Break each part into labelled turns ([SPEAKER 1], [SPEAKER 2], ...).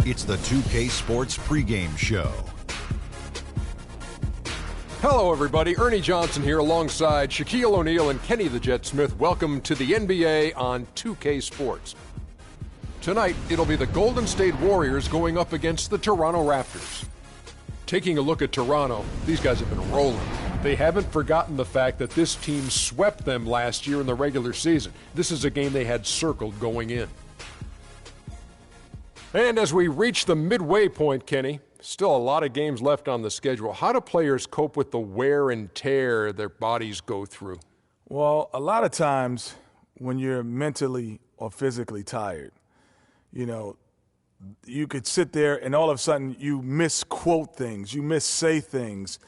[SPEAKER 1] It's the 2K Sports pregame show.
[SPEAKER 2] Hello, everybody. Ernie Johnson here alongside Shaquille O'Neal and Kenny the Jet Smith. Welcome to the NBA on 2K Sports. Tonight, it'll be the Golden State Warriors going up against the Toronto Raptors. Taking a look at Toronto, these guys have been rolling. They haven't forgotten the fact that this team swept them last year in the regular season. This is a game they had circled going in. And as we reach the midway point, Kenny, still a lot of games left on the schedule. How do players cope with the wear and tear their bodies go through?
[SPEAKER 3] Well, a lot of times when you're mentally or physically tired, you could sit there and all of a sudden you misquote things, you missay things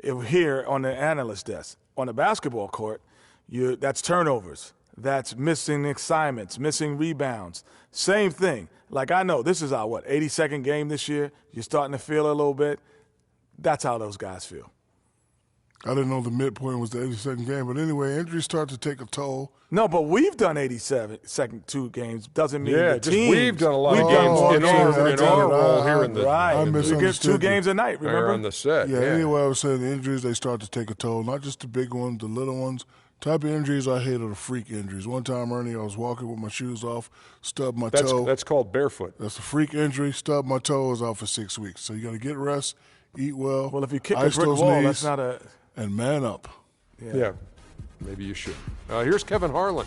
[SPEAKER 3] here on the analyst desk. On the basketball court, that's turnovers. That's missing assignments, missing rebounds. Same thing. Like I know this is our, 82nd game this year. You're starting to feel a little bit. That's how those guys feel.
[SPEAKER 4] I didn't know the midpoint was the 82nd game. But anyway, injuries start to take a toll.
[SPEAKER 3] No, but we've done 87 2 games. Doesn't mean the team.
[SPEAKER 2] We've done a lot of games in our role here in the
[SPEAKER 3] right.
[SPEAKER 4] We
[SPEAKER 3] get 2 games a night, remember?
[SPEAKER 2] On the set.
[SPEAKER 4] Yeah, anyway, I was saying the injuries, they start to take a toll. Not just the big ones, the little ones. Type of injuries I hate are the freak injuries. One time, Ernie, I was walking with my shoes off, stubbed my toe.
[SPEAKER 2] That's called barefoot.
[SPEAKER 4] That's a freak injury. Stubbed my toe, is out for 6 weeks. So you got to get rest, eat well.
[SPEAKER 3] Well, if you kick a brick wall, that's not a...
[SPEAKER 4] And man up.
[SPEAKER 2] Yeah, maybe you should. Here's Kevin Harlan.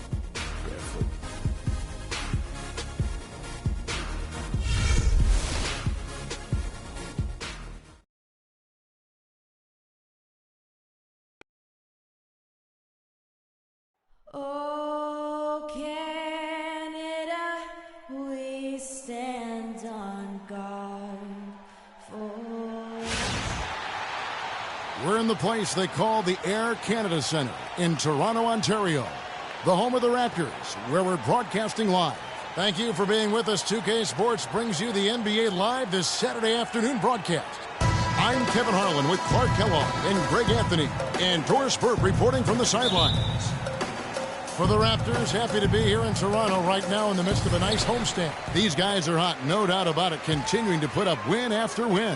[SPEAKER 5] Oh, Canada, we stand on guard for...
[SPEAKER 6] We're in the place they call the Air Canada Centre in Toronto, Ontario, the home of the Raptors, where we're broadcasting live. Thank you for being with us. 2K Sports brings you the NBA Live this Saturday afternoon broadcast. I'm Kevin Harlan with Clark Kellogg and Greg Anthony, and Doris Burke reporting from the sidelines. For the Raptors, happy to be here in Toronto right now in the midst of a nice homestand. These guys are hot, no doubt about it, continuing to put up win after win.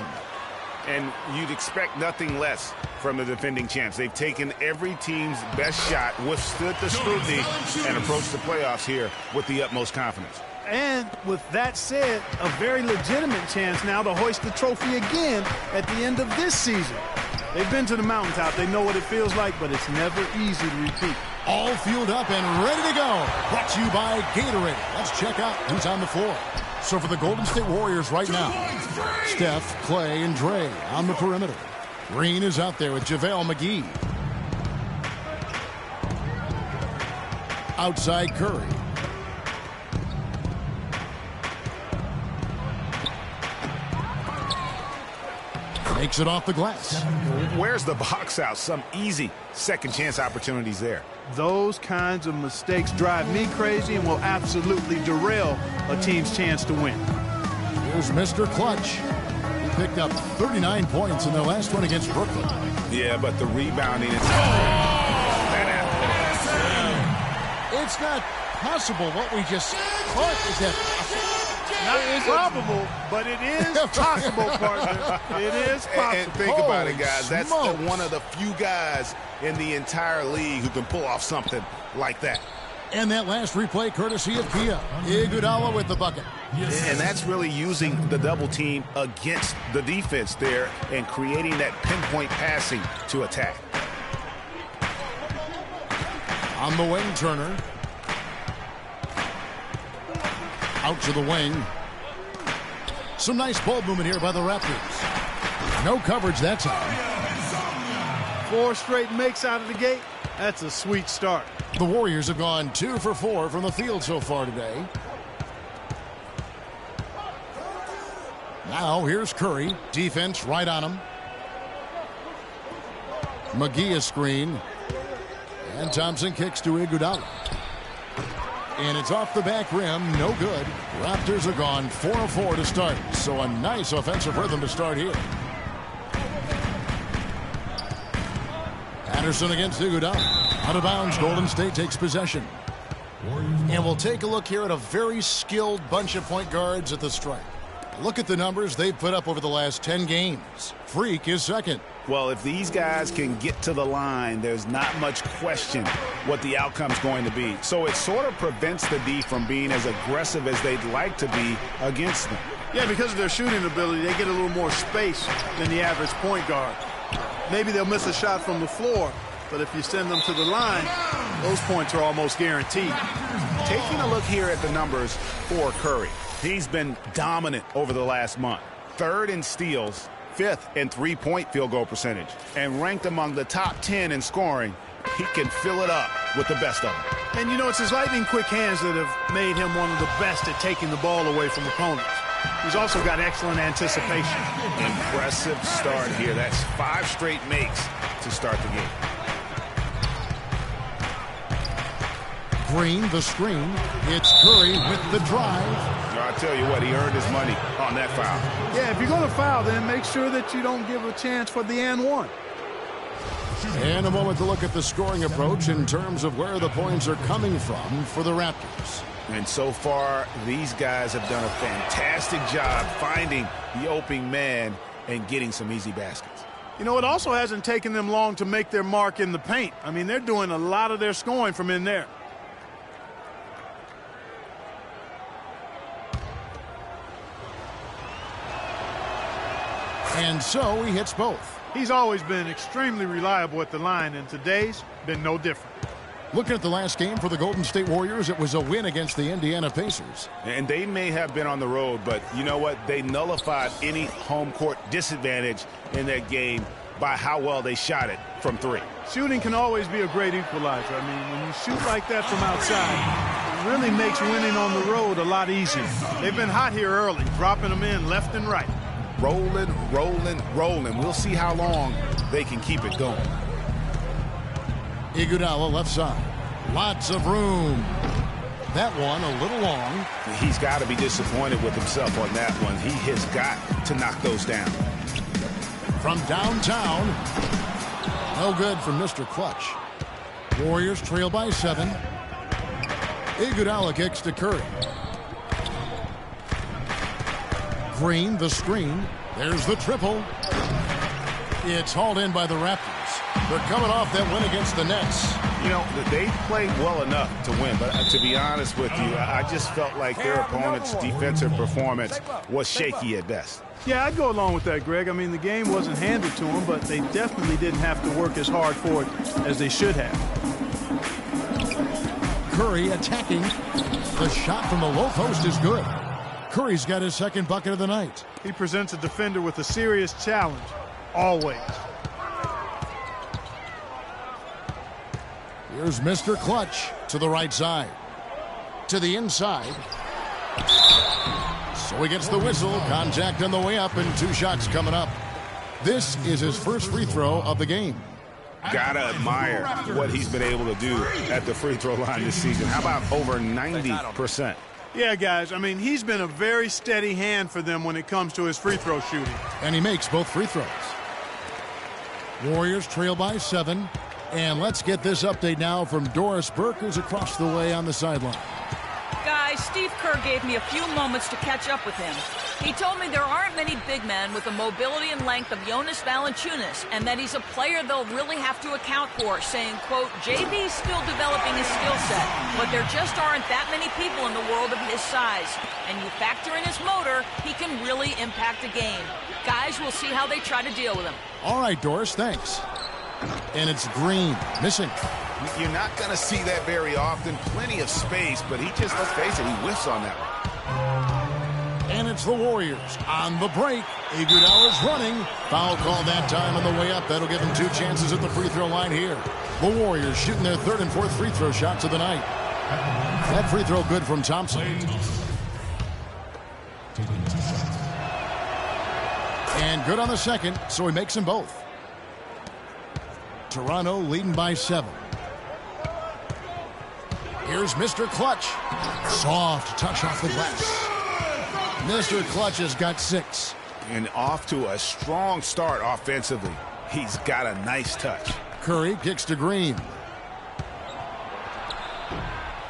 [SPEAKER 7] And you'd expect nothing less from the defending champs. They've taken every team's best shot, withstood the scrutiny, and approached the playoffs here with the utmost confidence.
[SPEAKER 8] And with that said, a very legitimate chance now to hoist the trophy again at the end of this season. They've been to the mountaintop. They know what it feels like, but it's never easy to repeat.
[SPEAKER 6] All fueled up and ready to go. Brought to you by Gatorade. Let's check out who's on the floor. So for the Golden State Warriors right now, Steph, Clay, and Dre on the perimeter. Green is out there with JaVale McGee. Outside Curry. Makes it off the glass.
[SPEAKER 7] Where's the box out? Some easy second chance opportunities there.
[SPEAKER 8] Those kinds of mistakes drive me crazy and will absolutely derail a team's chance to win.
[SPEAKER 6] Here's Mr. Clutch. He picked up 39 points in their last one against Brooklyn.
[SPEAKER 7] Yeah, but the rebounding is...
[SPEAKER 6] It's not possible what we just caught. Is that possible?
[SPEAKER 8] Not probable, but it is possible, partner. It is possible.
[SPEAKER 7] And think about it, guys.
[SPEAKER 6] Holy
[SPEAKER 7] That's
[SPEAKER 6] smokes.
[SPEAKER 7] one of the few guys in the entire league who can pull off something like that.
[SPEAKER 6] And that last replay courtesy of Pia. Iguodala with the bucket.
[SPEAKER 7] And that's really using the double team against the defense there and creating that pinpoint passing to attack.
[SPEAKER 6] On the wing, Turner. Out to the wing. Some nice ball movement here by the Raptors. No coverage that time.
[SPEAKER 8] 4 straight makes out of the gate. That's a sweet start.
[SPEAKER 6] The Warriors have gone 2 for 4 from the field so far today. Now here's Curry. Defense right on him. McGee a screen. And Thompson kicks to Iguodala. And it's off the back rim, no good. Raptors are gone 4 of 4 to start. So a nice offensive rhythm to start here. Anderson against Iguodala. Out of bounds, Golden State takes possession. And we'll take a look here at a very skilled bunch of point guards at the stripe. Look at the numbers they've put up over the last 10 games. Freak is second.
[SPEAKER 7] Well, if these guys can get to the line, there's not much question what the outcome's going to be. So it sort of prevents the D from being as aggressive as they'd like to be against them.
[SPEAKER 8] Yeah, because of their shooting ability, they get a little more space than the average point guard. Maybe they'll miss a shot from the floor, but if you send them to the line, those points are almost guaranteed.
[SPEAKER 7] Taking a look here at the numbers for Curry. He's been dominant over the last month. 3rd in steals, 5th in three-point field goal percentage, and ranked among the top 10 in scoring. He can fill it up with the best of them.
[SPEAKER 8] And, you know, it's his lightning-quick hands that have made him one of the best at taking the ball away from opponents. He's also got excellent anticipation.
[SPEAKER 7] Impressive start here. That's 5 straight makes to start the game.
[SPEAKER 6] Green, the screen. It's Curry with the drive.
[SPEAKER 7] I'll tell you what, he earned his money on that foul.
[SPEAKER 8] Yeah, if you're going to foul, then make sure that you don't give a chance for the and one.
[SPEAKER 6] And a moment to look at the scoring approach in terms of where the points are coming from for the Raptors.
[SPEAKER 7] And so far, these guys have done a fantastic job finding the opening man and getting some easy baskets.
[SPEAKER 8] You know, it also hasn't taken them long to make their mark in the paint. I mean, they're doing a lot of their scoring from in there.
[SPEAKER 6] And so he hits both.
[SPEAKER 8] He's always been extremely reliable at the line, and today's been no different.
[SPEAKER 6] Looking at the last game for the Golden State Warriors, it was a win against the Indiana Pacers.
[SPEAKER 7] And they may have been on the road, but you know what? They nullified any home court disadvantage in that game by how well they shot it from 3.
[SPEAKER 8] Shooting can always be a great equalizer. I mean, when you shoot like that from outside, it really makes winning on the road a lot easier. They've been hot here early, dropping them in left and right.
[SPEAKER 7] Rolling, rolling, rolling. We'll see how long they can keep it going.
[SPEAKER 6] Iguodala left side. Lots of room. That one a little long.
[SPEAKER 7] He's got to be disappointed with himself on that one. He has got to knock those down.
[SPEAKER 6] From downtown. No good from Mr. Clutch. Warriors trail by 7. Iguodala kicks to Curry. Green, the screen. There's the triple. It's hauled in by the Raptors. They're coming off that win against the Nets.
[SPEAKER 7] You know, they played well enough to win, but to be honest with you, I just felt like their opponent's defensive performance was shaky at best.
[SPEAKER 8] Yeah, I'd go along with that, Greg. I mean, the game wasn't handed to them, but they definitely didn't have to work as hard for it as they should have.
[SPEAKER 6] Curry attacking. The shot from the low post is good. Curry's got his second bucket of the night.
[SPEAKER 8] He presents a defender with a serious challenge, always.
[SPEAKER 6] Here's Mr. Clutch to the right side. To the inside. So he gets the whistle. Contact on the way up and 2 shots coming up. This is his first free throw of the game.
[SPEAKER 7] Gotta admire what he's been able to do at the free throw line this season. How about over 90%?
[SPEAKER 8] Yeah, guys, I mean, he's been a very steady hand for them when it comes to his free throw shooting.
[SPEAKER 6] And he makes both free throws. Warriors trail by 7. And let's get this update now from Doris Burke, who's across the way on the sideline.
[SPEAKER 9] Guys, Steve Kerr gave me a few moments to catch up with him. He told me there aren't many big men with the mobility and length of Jonas Valanciunas, and that he's a player they'll really have to account for, saying, quote, JB's still developing his skill set, but there just aren't that many people in the world of his size. And you factor in his motor, he can really impact a game. Guys, we'll see how they try to deal with him.
[SPEAKER 6] All right, Doris, thanks. And it's Green, missing.
[SPEAKER 7] You're not going to see that very often. Plenty of space, but he just, let's face it, he whiffs on that one.
[SPEAKER 6] And it's the Warriors on the break. Iguodala's running. Foul call that time on the way up. That'll give him 2 chances at the free throw line here. The Warriors shooting their 3rd and 4th free throw shots of the night. That free throw good from Thompson. And good on the second, so he makes them both. Toronto leading by 7. Here's Mr. Clutch. Soft touch off the glass. Mr. Clutch has got 6.
[SPEAKER 7] And off to a strong start offensively. He's got a nice touch.
[SPEAKER 6] Curry kicks to Green.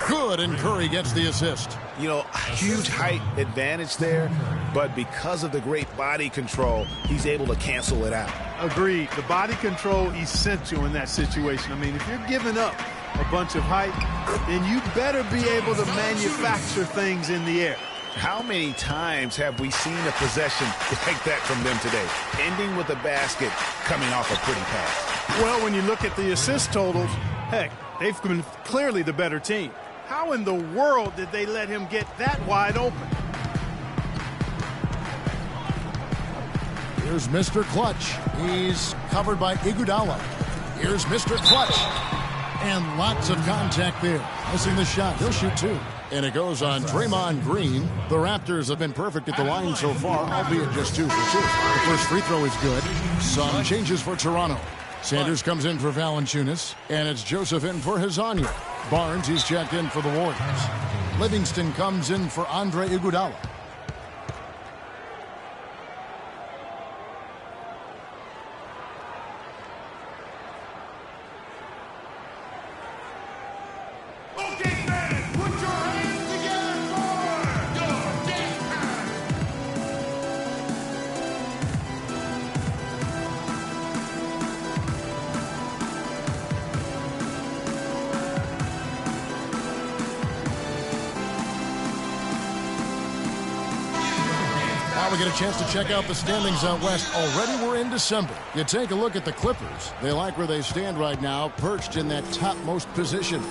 [SPEAKER 6] Good, and Curry gets the assist.
[SPEAKER 7] You know, huge height advantage there, but because of the great body control, he's able to cancel it out.
[SPEAKER 8] Agreed. The body control essential in that situation. I mean, if you're giving up a bunch of height, then you better be able to manufacture things in the air.
[SPEAKER 7] How many times have we seen a possession like that from them today, ending with a basket coming off a pretty pass?
[SPEAKER 8] Well, when you look at the assist totals, heck, they've been clearly the better team. How in the world did they let him get that wide open?
[SPEAKER 6] Here's Mr. Clutch. He's covered by Iguodala. Here's Mr. Clutch. And lots of contact there. Missing the shot. He'll shoot two. And it goes on Draymond Green. The Raptors have been perfect at the line so far, albeit just 2 for 2. The first free throw is good. Some changes for Toronto. Sanders comes in for Valanciunas, and it's Joseph in for Hezonja. Barnes, he's checked in for the Warriors. Livingston comes in for Andre Iguodala. We get a chance to check out the standings out west. Already we're in December. You take a look at the Clippers. They like where they stand right now, perched in that topmost position.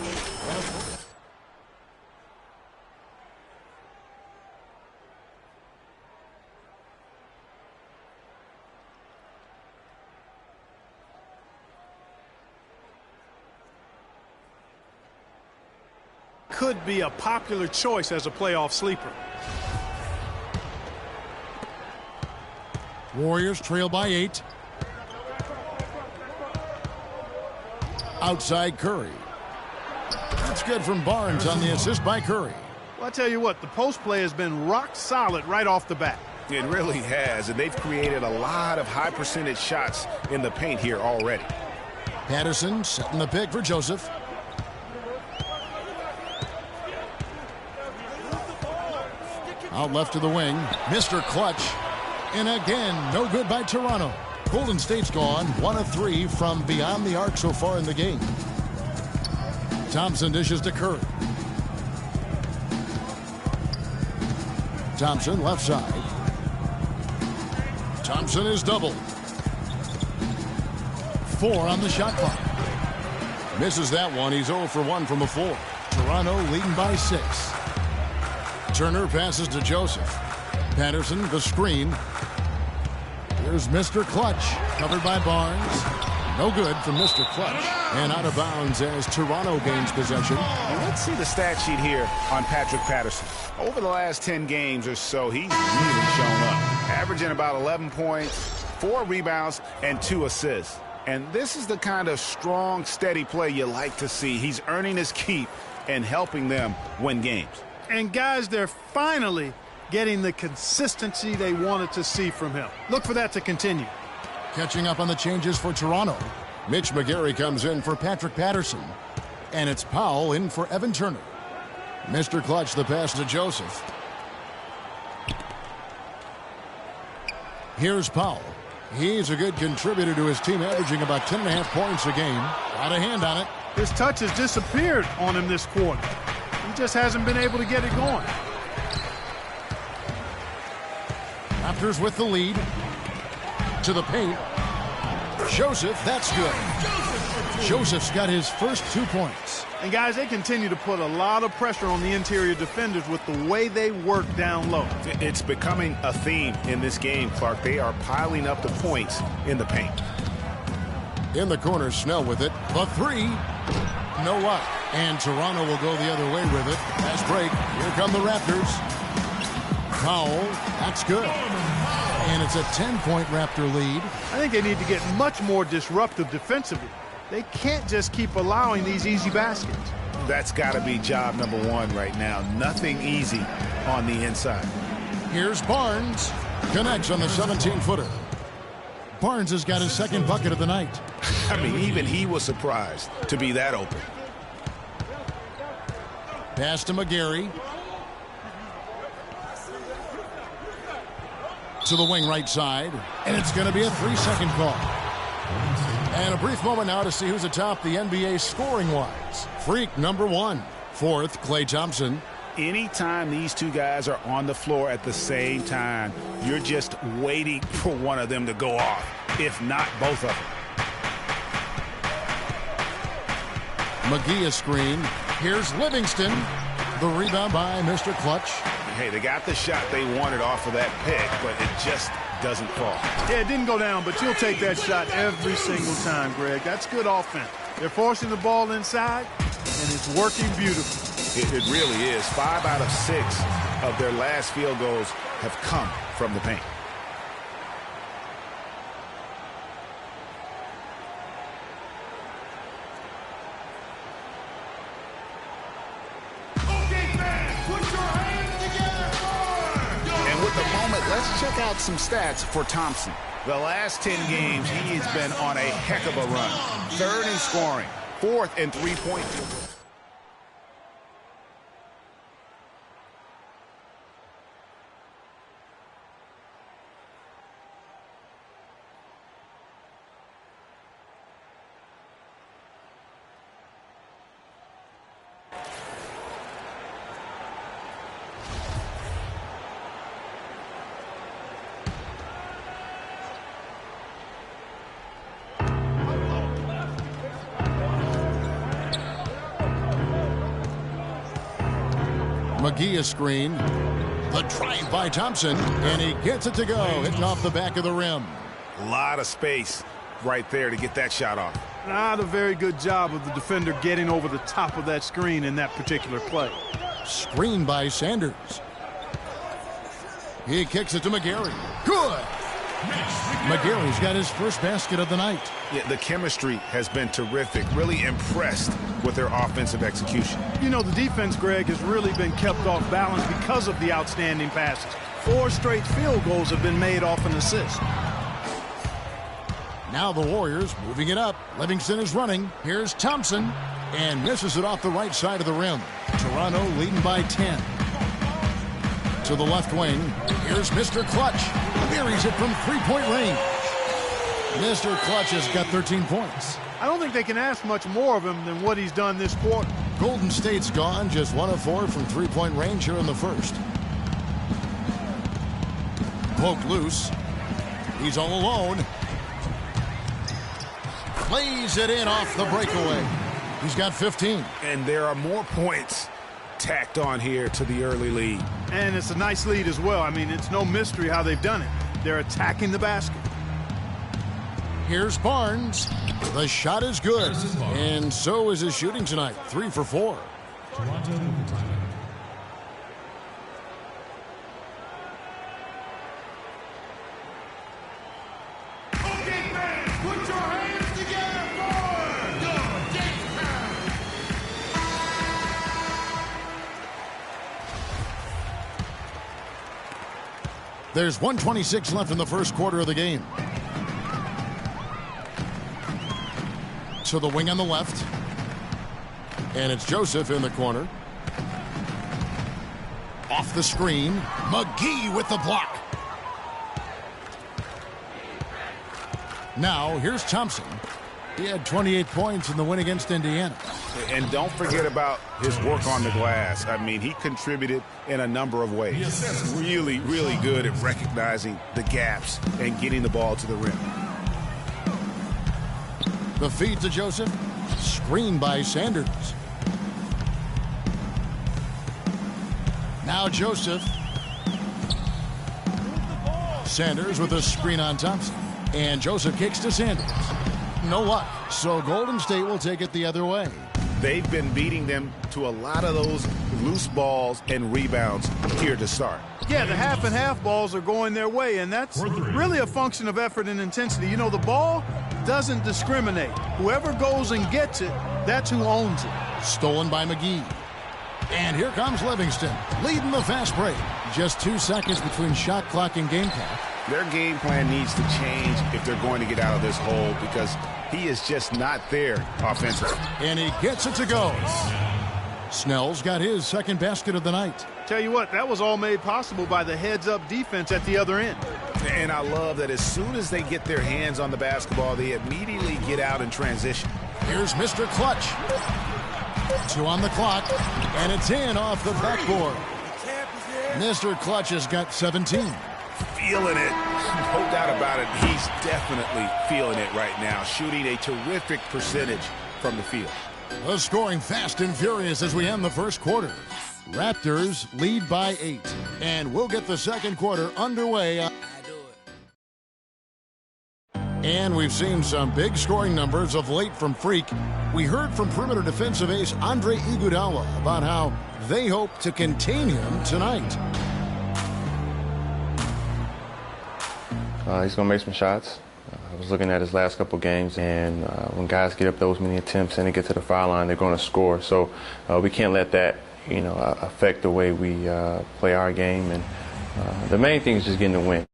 [SPEAKER 8] Could be a popular choice as a playoff sleeper.
[SPEAKER 6] Warriors trail by 8. Outside Curry. That's good from Barnes on the assist by Curry.
[SPEAKER 8] Well, I tell you what, the post play has been rock solid right off the bat.
[SPEAKER 7] It really has, and they've created a lot of high percentage shots in the paint here already.
[SPEAKER 6] Patterson setting the pick for Joseph. Out left to the wing. Mr. Clutch. And again, no good by Toronto. Golden State's gone 1 of 3 from beyond the arc so far in the game. Thompson dishes to Curry. Thompson left side. Thompson is doubled. 4 on the shot clock. Misses that one. He's 0 for 1 from the floor. Toronto leading by 6. Turner passes to Joseph. Patterson, the screen. Here's Mr. Clutch, covered by Barnes. No good from Mr. Clutch. And out of bounds as Toronto gains possession.
[SPEAKER 7] And let's see the stat sheet here on Patrick Patterson. Over the last 10 games or so, he's really shown up. Averaging about 11 points, 4 rebounds, and 2 assists. And this is the kind of strong, steady play you like to see. He's earning his keep and helping them win games.
[SPEAKER 8] And guys, they're finally getting the consistency they wanted to see from him. Look for that to continue.
[SPEAKER 6] Catching up on the changes for Toronto. Mitch McGary comes in for Patrick Patterson. And it's Powell in for Evan Turner. Mr. Clutch, the pass to Joseph. Here's Powell. He's a good contributor to his team, averaging about 10.5 points a game. Got a hand on it.
[SPEAKER 8] His touch has disappeared on him this quarter. He just hasn't been able to get it going.
[SPEAKER 6] Raptors with the lead. To the paint. Joseph, that's good. Joseph's got his first 2 points.
[SPEAKER 8] And guys, they continue to put a lot of pressure on the interior defenders with the way they work down low.
[SPEAKER 7] It's becoming a theme in this game, Clark. They are piling up the points in the paint.
[SPEAKER 6] In the corner, Snell with it. The 3. No up. And Toronto will go the other way with it. Fast break. Here come the Raptors. Powell, that's good. And it's a 10-point Raptor lead.
[SPEAKER 8] I think they need to get much more disruptive defensively. They can't just keep allowing these easy baskets.
[SPEAKER 7] That's got to be job number 1 right now. Nothing easy on the inside.
[SPEAKER 6] Here's Barnes. Connects on the 17-footer. Barnes has got his second bucket of the night.
[SPEAKER 7] I mean, even he was surprised to be that open.
[SPEAKER 6] Pass to McGary. To the wing right side, and it's going to be a 3-second call. And a brief moment now to see who's atop the NBA scoring-wise. Freak number 1. Fourth, Klay Thompson.
[SPEAKER 7] Anytime these two guys are on the floor at the same time, you're just waiting for one of them to go off, if not both of them.
[SPEAKER 6] McGee a screen. Here's Livingston. The rebound by Mr. Clutch.
[SPEAKER 7] Hey, they got the shot they wanted off of that pick, but it just doesn't fall.
[SPEAKER 8] Yeah, it didn't go down, but you'll take that shot every single time, Greg. That's good offense. They're forcing the ball inside, and it's working beautifully.
[SPEAKER 7] It really is. 5 out of 6 of their last field goals have come from the paint. Let's check out some stats for Thompson. The last 10 games, he has been on a heck of a run. 3rd in scoring, 4th in three-point.
[SPEAKER 6] McGee a screen. The drive by Thompson, and he gets it to go, hitting off the back of the rim.
[SPEAKER 7] A lot of space right there to get that shot off.
[SPEAKER 8] Not a very good job of the defender getting over the top of that screen in that particular play.
[SPEAKER 6] Screen by Sanders. He kicks it to McGarry. Good! McGarry's got his first basket of the night.
[SPEAKER 7] Yeah, the chemistry has been terrific. Really impressed with their offensive execution.
[SPEAKER 8] You know, the defense, Greg, has really been kept off balance because of the outstanding passes. 4 straight field goals have been made off an assist.
[SPEAKER 6] Now the Warriors moving it up. Livingston is running. Here's Thompson, and misses it off the right side of the rim. Toronto leading by 10. To the left wing, here's Mr. Clutch. Buries it from 3-point range. Mr. Clutch has got 13 points.
[SPEAKER 8] I don't think they can ask much more of him than what he's done this quarter.
[SPEAKER 6] Golden State's gone, just 1 of 4 from 3-point range here in the first. Poked loose. He's all alone. Plays it in off the breakaway. He's got 15.
[SPEAKER 7] And there are more points tacked on here to the early lead.
[SPEAKER 8] And it's a nice lead as well. I mean, it's no mystery how they've done it. They're attacking the basket.
[SPEAKER 6] Here's Barnes. The shot is good. And so is his shooting tonight. 3 for 4. There's 1:26 left in the first quarter of the game. To the wing on the left. And it's Joseph in the corner. Off the screen. McGee with the block. Now, here's Thompson. He had 28 points in the win against Indiana.
[SPEAKER 7] And don't forget about his work on the glass. I mean, he contributed in a number of ways. Really, really good at recognizing the gaps and getting the ball to the rim.
[SPEAKER 6] The feed to Joseph. Screen by Sanders. Now Joseph. Sanders with a screen on Thompson. And Joseph kicks to Sanders. No luck. So Golden State will take it the other way.
[SPEAKER 7] They've been beating them to a lot of those loose balls and rebounds here to start.
[SPEAKER 8] Yeah, the half and half balls are going their way, and that's really a function of effort and intensity. You know, the ball doesn't discriminate. Whoever goes and gets it, that's who owns it.
[SPEAKER 6] Stolen by McGee. And here comes Livingston, leading the fast break. Just 2 seconds between shot clock and game clock.
[SPEAKER 7] Their game plan needs to change if they're going to get out of this hole, because he is just not there offensively.
[SPEAKER 6] And he gets it to go. Snell's got his second basket of the night.
[SPEAKER 8] Tell you what, that was all made possible by the heads-up defense at the other end.
[SPEAKER 7] And I love that as soon as they get their hands on the basketball, they immediately get out and transition.
[SPEAKER 6] Here's Mr. Clutch. 2 on the clock, and it's in off the backboard. Mr. Clutch has got 17.
[SPEAKER 7] Feeling it. No doubt about it. He's definitely feeling it right now. Shooting a terrific percentage from the field.
[SPEAKER 6] The scoring fast and furious as we end the first quarter. Raptors lead by 8. And we'll get the second quarter underway. And we've seen some big scoring numbers of late from Freak. We heard from perimeter defensive ace Andre Iguodala about how they hope to contain him tonight.
[SPEAKER 10] He's going to make some shots. I was looking at his last couple games, and when guys get up those many attempts and they get to the foul line, they're going to score. So we can't let that, affect the way we play our game. And the main thing is just getting the win.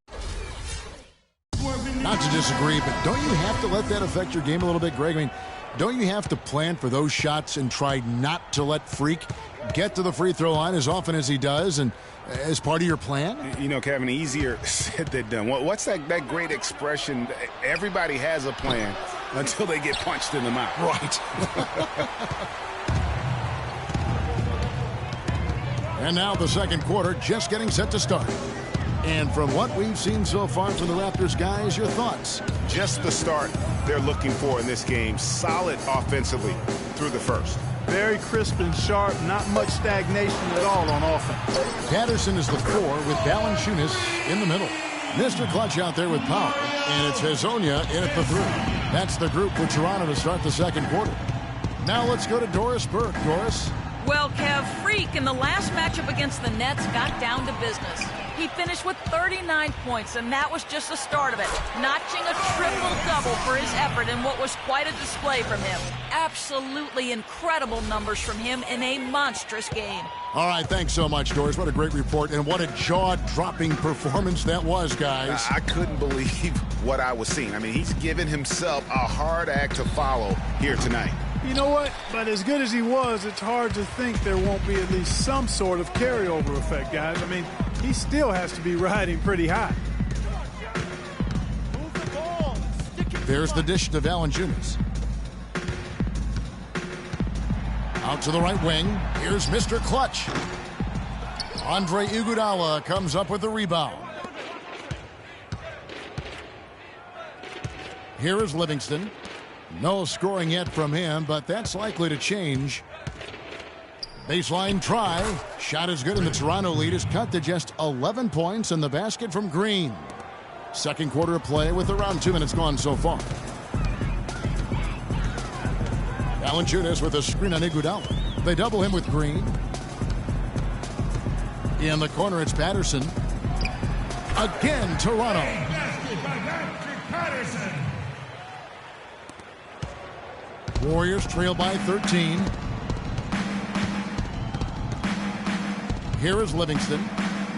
[SPEAKER 6] Not to disagree, but don't you have to let that affect your game a little bit, Greg? I mean, don't you have to plan for those shots and try not to let Freak get to the free throw line as often as he does, and as part of your plan?
[SPEAKER 7] Kevin, easier said than done. What's that great expression? Everybody has a plan until they get punched in the mouth.
[SPEAKER 6] Right. And now the second quarter just getting set to start. And from what we've seen so far from the Raptors, guys, your thoughts?
[SPEAKER 7] Just the start they're looking for in this game. Solid offensively through the first.
[SPEAKER 8] Very crisp and sharp, not much stagnation at all on offense.
[SPEAKER 6] Patterson is the 4 with Valanciunas in the middle. Mr. Clutch out there with power, and it's Hezonja in at the 3. That's the group for Toronto to start the second quarter. Now let's go to Doris Burke. Doris?
[SPEAKER 9] Well, Kev, Freak in the last matchup against the Nets got down to business. He finished with 39 points, and that was just the start of it, notching a triple-double for his effort in what was quite a display from him. Absolutely incredible numbers from him in a monstrous game.
[SPEAKER 6] All right, thanks so much, Doris. What a great report, and what a jaw-dropping performance that was, guys.
[SPEAKER 7] I couldn't believe what I was seeing. I mean, he's given himself a hard act to follow here tonight.
[SPEAKER 8] You know what? But as good as he was, it's hard to think there won't be at least some sort of carryover effect, guys. I mean, he still has to be riding pretty high.
[SPEAKER 6] There's the dish to Valanciunas. Out to the right wing. Here's Mr. Clutch. Andre Iguodala comes up with the rebound. Here is Livingston. No scoring yet from him, but that's likely to change. Baseline try. Shot is good, and the Toronto lead is cut to just 11 points, and the basket from Green. Second quarter of play with around 2 minutes gone so far. Valanciunas with a screen on Iguodala. They double him with Green. In the corner, it's Patterson. Again, Toronto. Warriors trail by 13. Here is Livingston.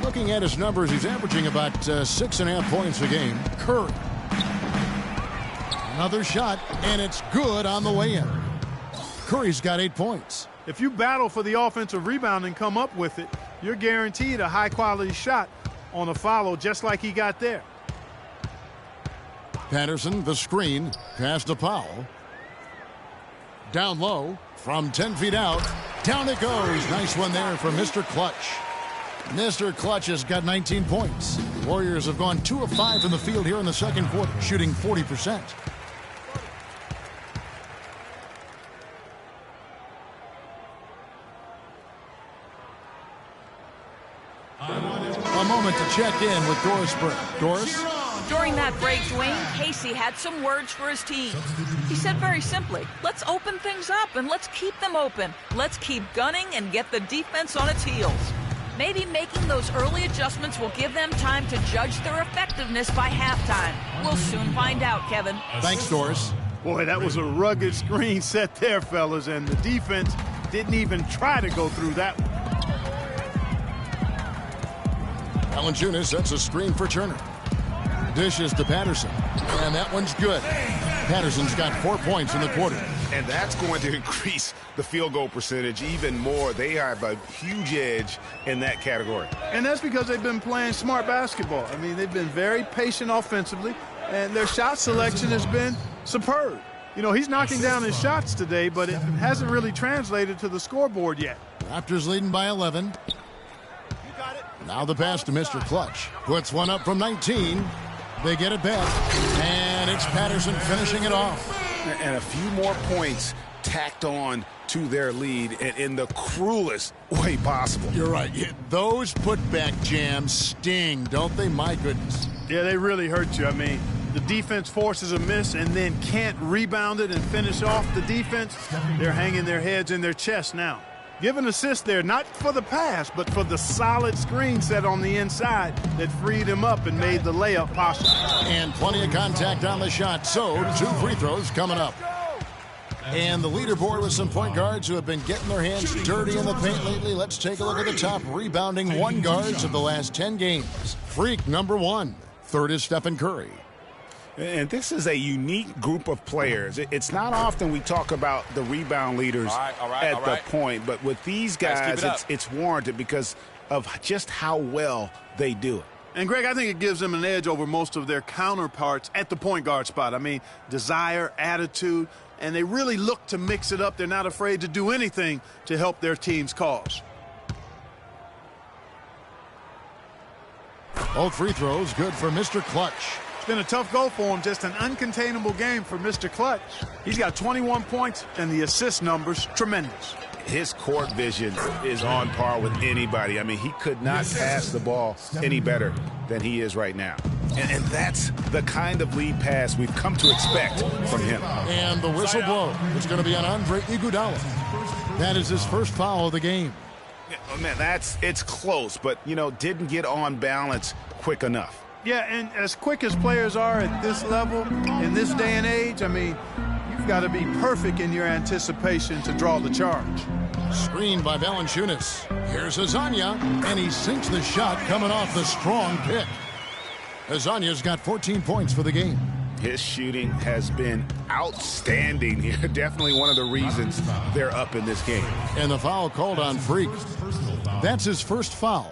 [SPEAKER 6] Looking at his numbers, he's averaging about 6.5 points a game. Curry. Another shot, and it's good on the way in. Curry's got 8 points.
[SPEAKER 8] If you battle for the offensive rebound and come up with it, you're guaranteed a high-quality shot on a follow, just like he got there.
[SPEAKER 6] Patterson, the screen, pass to Powell. Down low, from 10 feet out. Down it goes. Nice one there from Mr. Clutch. Mr. Clutch has got 19 points. Warriors have gone 2 of 5 in the field here in the second quarter, shooting 40%. A moment to check in with Doris Burke. Doris?
[SPEAKER 9] During that break, Dwayne Casey had some words for his team. He said very simply, let's open things up and let's keep them open. Let's keep gunning and get the defense on its heels. Maybe making those early adjustments will give them time to judge their effectiveness by halftime. We'll soon find out, Kevin.
[SPEAKER 6] Thanks, Doris.
[SPEAKER 8] Boy, that was a rugged screen set there, fellas, and the defense didn't even try to go through that one.
[SPEAKER 6] Valanciunas sets a screen for Turner. Dishes to Patterson, and that one's good. Patterson's got 4 points in the quarter.
[SPEAKER 7] And that's going to increase the field goal percentage even more. They have a huge edge in that category.
[SPEAKER 8] And that's because they've been playing smart basketball. I mean, they've been very patient offensively, and their shot selection has been superb. You know, he's knocking down his shots today, but it hasn't really translated to the scoreboard yet.
[SPEAKER 6] Raptors leading by 11. Now the pass to Mr. Clutch. Puts one up from 19. They get it back, and it's Patterson finishing it off.
[SPEAKER 7] And a few more points tacked on to their lead in the cruelest way possible.
[SPEAKER 6] You're right. Those putback jams sting, don't they? My goodness.
[SPEAKER 8] Yeah, they really hurt you. I mean, the defense forces a miss and then can't rebound it and finish off the defense. They're hanging their heads in their chest now. Give an assist there, not for the pass, but for the solid screen set on the inside that freed him up and made the layup possible.
[SPEAKER 6] And plenty of contact on the shot, so 2 free throws coming up. And the leaderboard with some point guards who have been getting their hands dirty in the paint lately. Let's take a look at the top rebounding one guards of the last 10 games. Freak number 1. Third is Stephen Curry.
[SPEAKER 7] And this is a unique group of players. It's not often we talk about the rebound leaders at the point, but with these guys, it's warranted because of just how well they do it.
[SPEAKER 8] And, Greg, I think it gives them an edge over most of their counterparts at the point guard spot. I mean, desire, attitude, and they really look to mix it up. They're not afraid to do anything to help their team's cause.
[SPEAKER 6] Both free throws good for Mr. Clutch.
[SPEAKER 8] It's been a tough go for him, just an uncontainable game for Mr. Clutch. He's got 21 points, and the assist numbers tremendous.
[SPEAKER 7] His court vision is on par with anybody. I mean, he could not pass the ball any better than he is right now. And that's the kind of lead pass we've come to expect from him.
[SPEAKER 6] And the whistle blow is going to be on Andre Iguodala. That is his first foul of the game.
[SPEAKER 7] Oh, man, it's close, but, you know, didn't get on balance quick enough.
[SPEAKER 8] Yeah, and as quick as players are at this level, in this day and age, I mean, you've got to be perfect in your anticipation to draw the charge.
[SPEAKER 6] Screened by Valanciunas. Here's Azania, and he sinks the shot coming off the strong pick. Azania's got 14 points for the game.
[SPEAKER 7] His shooting has been outstanding here. Definitely one of the reasons they're up in this game.
[SPEAKER 6] And the foul called on Freak. That's his first foul.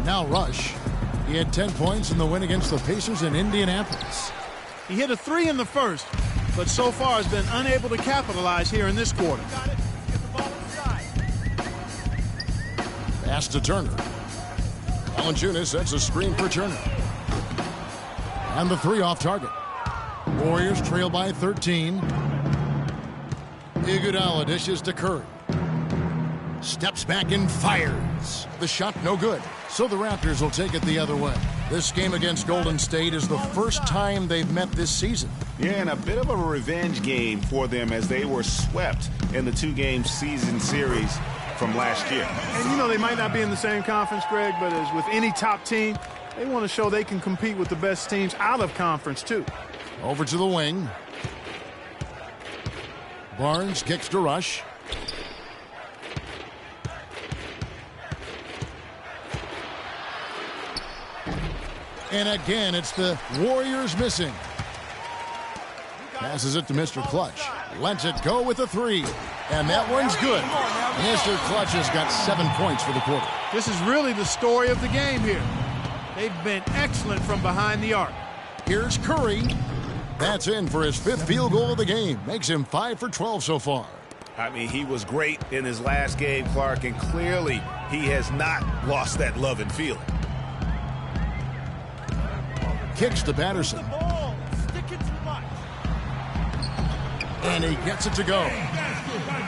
[SPEAKER 6] Now Rush. He had 10 points in the win against the Pacers in Indianapolis.
[SPEAKER 8] He hit a 3 in the first, but so far has been unable to capitalize here in this quarter.
[SPEAKER 6] Pass to Turner. Valanciunas sets a screen for Turner. And the 3 off target. Warriors trail by 13. Iguodala dishes to Curry. Steps back and fires. The shot no good. So the Raptors will take it the other way. This game against Golden State is the first time they've met this season.
[SPEAKER 7] Yeah, and a bit of a revenge game for them as they were swept in the 2-game season series from last year.
[SPEAKER 8] And, you know, they might not be in the same conference, Greg, but as with any top team, they want to show they can compete with the best teams out of conference, too.
[SPEAKER 6] Over to the wing. Barnes kicks to Rush. And again, it's the Warriors missing. Passes it to Mr. Clutch. Lets it go with a 3. And that one's good. Mr. Clutch has got 7 points for the quarter.
[SPEAKER 8] This is really the story of the game here. They've been excellent from behind the arc.
[SPEAKER 6] Here's Curry. That's in for his 5th field goal of the game. Makes him 5 for 12 so far.
[SPEAKER 7] I mean, he was great in his last game, Clark, and clearly he has not lost that love and feeling.
[SPEAKER 6] Kicks to Patterson. And he gets it to go.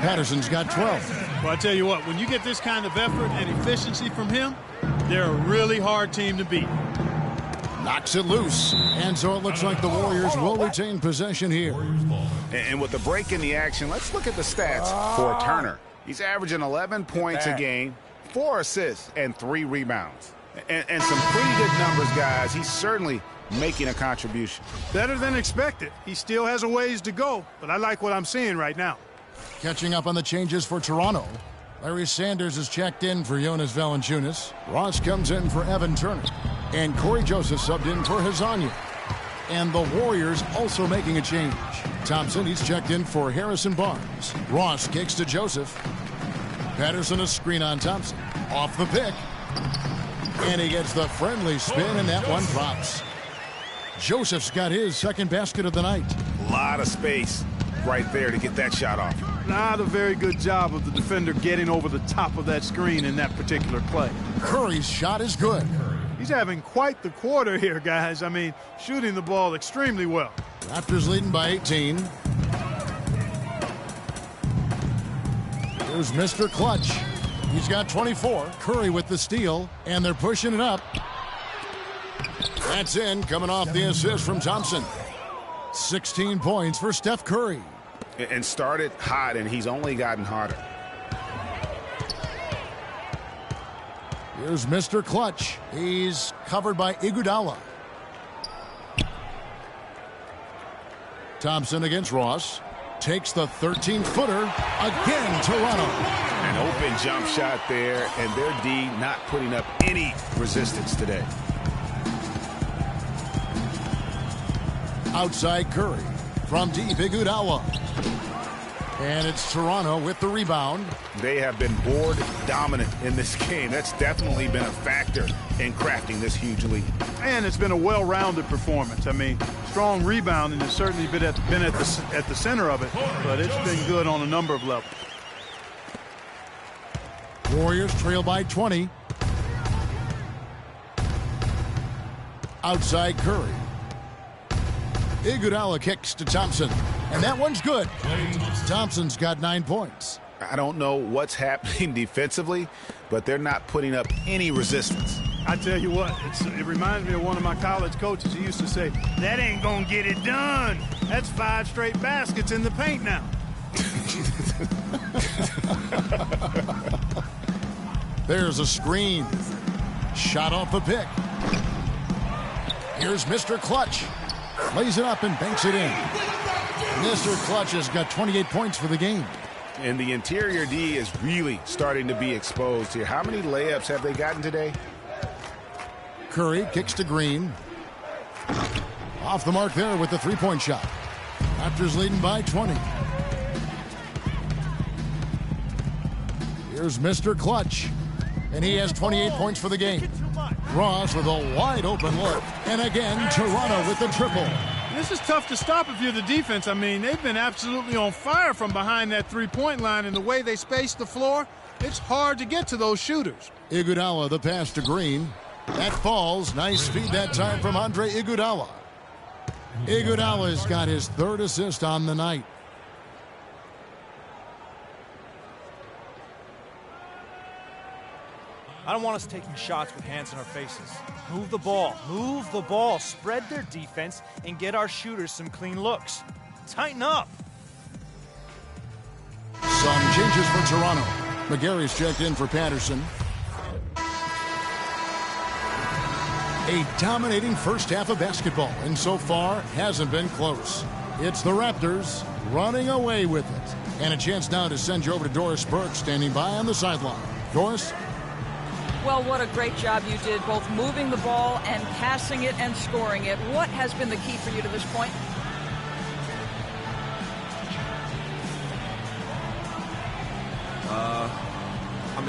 [SPEAKER 6] Patterson's got 12.
[SPEAKER 8] Well, I tell you what, when you get this kind of effort and efficiency from him, they're a really hard team to beat.
[SPEAKER 6] Knocks it loose. And so it looks like the Warriors will retain possession here.
[SPEAKER 7] And with the break in the action, let's look at the stats for Turner. He's averaging 11 points a game, 4 assists, and 3 rebounds. And some pretty good numbers, guys. He's certainly making a contribution.
[SPEAKER 8] Better than expected. He still has a ways to go, but I like what I'm seeing right now.
[SPEAKER 6] Catching up on the changes for Toronto. Larry Sanders is checked in for Jonas Valanciunas. Ross comes in for Evan Turner. And Corey Joseph subbed in for Hazanya. And the Warriors also making a change. Thompson, he's checked in for Harrison Barnes. Ross kicks to Joseph. Patterson a screen on Thompson. Off the pick. And he gets the friendly spin, and that one drops. Joseph's got his second basket of the night.
[SPEAKER 7] A lot of space right there to get that shot off.
[SPEAKER 8] Not a very good job of the defender getting over the top of that screen in that particular play.
[SPEAKER 6] Curry's shot is good.
[SPEAKER 8] He's having quite the quarter here, guys. I mean, shooting the ball extremely well.
[SPEAKER 6] Raptors leading by 18. Here's Mr. Clutch. He's got 24. Curry with the steal, and they're pushing it up. That's in, coming off the assist from Thompson. 16 points for Steph Curry.
[SPEAKER 7] And started hot, and he's only gotten hotter.
[SPEAKER 6] Here's Mr. Clutch. He's covered by Iguodala. Thompson against Ross. Takes the 13-footer. Again, Toronto.
[SPEAKER 7] An open jump shot there, and their D not putting up any resistance today.
[SPEAKER 6] Outside Curry. From deep, Iguodala. And it's Toronto with the rebound.
[SPEAKER 7] They have been board dominant in this game. That's definitely been a factor in crafting this huge lead.
[SPEAKER 8] And it's been a well-rounded performance. I mean, strong rebounding has certainly been at the center of it, but it's been good on a number of levels.
[SPEAKER 6] Warriors trail by 20. Outside Curry. Iguodala kicks to Thompson. And that one's good. Thompson's got 9 points.
[SPEAKER 7] I don't know what's happening defensively, but they're not putting up any resistance.
[SPEAKER 8] I tell you what, it reminds me of one of my college coaches. He used to say, that ain't gonna get it done. That's 5 straight baskets in the paint now.
[SPEAKER 6] There's a screen. Shot off the pick. Here's Mr. Clutch. Lays it up and banks it in. Mr. Clutch has got 28 points for the game.
[SPEAKER 7] And the interior D is really starting to be exposed here. How many layups have they gotten today?
[SPEAKER 6] Curry kicks to Green. Off the mark there with the three-point shot. Raptors leading by 20. Here's Mr. Clutch. And he has 28 points for the game. Ross with a wide open look. And again, Toronto with the triple.
[SPEAKER 8] This is tough to stop if you're the defense. I mean, they've been absolutely on fire from behind that three-point line, and the way they space the floor, it's hard to get to those shooters.
[SPEAKER 6] Iguodala, the pass to Green. That falls. Nice speed that time from Andre Iguodala. Iguodala's got his third assist on the night.
[SPEAKER 11] I don't want us taking shots with hands in our faces. Move the ball, spread their defense, and get our shooters some clean looks. Tighten up.
[SPEAKER 6] Some changes for Toronto. McGarry's checked in for Patterson. A dominating first half of basketball, and so far hasn't been close. It's the Raptors running away with it. And a chance now to send you over to Doris Burke, standing by on the sideline. Doris?
[SPEAKER 9] Well, what a great job you did, both moving the ball and passing it and scoring it. What has been the key for you to this point?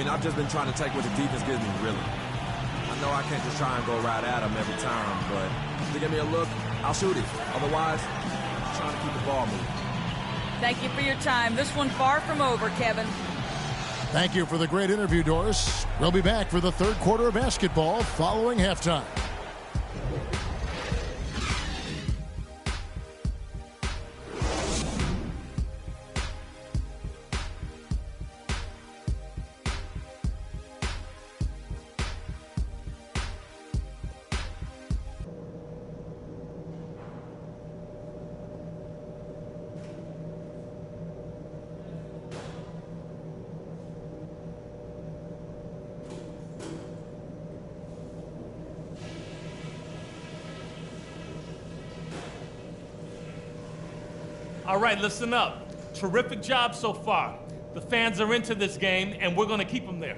[SPEAKER 12] I've just been trying to take what the defense gives me, really. I know I can't just try and go right at them every time, but if they give me a look, I'll shoot it. Otherwise, I'm trying to keep the ball moving.
[SPEAKER 9] Thank you for your time. This one far from over, Kevin.
[SPEAKER 6] Thank you for the great interview, Doris. We'll be back for the third quarter of basketball following halftime.
[SPEAKER 13] All right, listen up. Terrific job so far. The fans are into this game, and we're going to keep them there.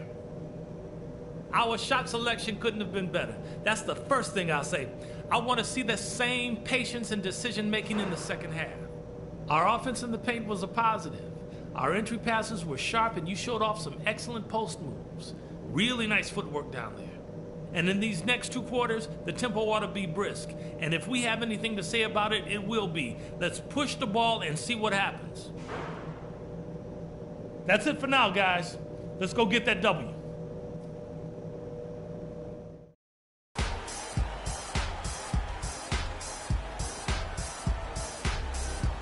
[SPEAKER 13] Our shot selection couldn't have been better. That's the first thing I'll say. I want to see the same patience and decision-making in the second half. Our offense in the paint was a positive. Our entry passes were sharp, and you showed off some excellent post moves. Really nice footwork down there. And in these next 2 quarters, the tempo ought to be brisk. And if we have anything to say about it, it will be. Let's push the ball and see what happens. That's it for now, guys. Let's go get that W.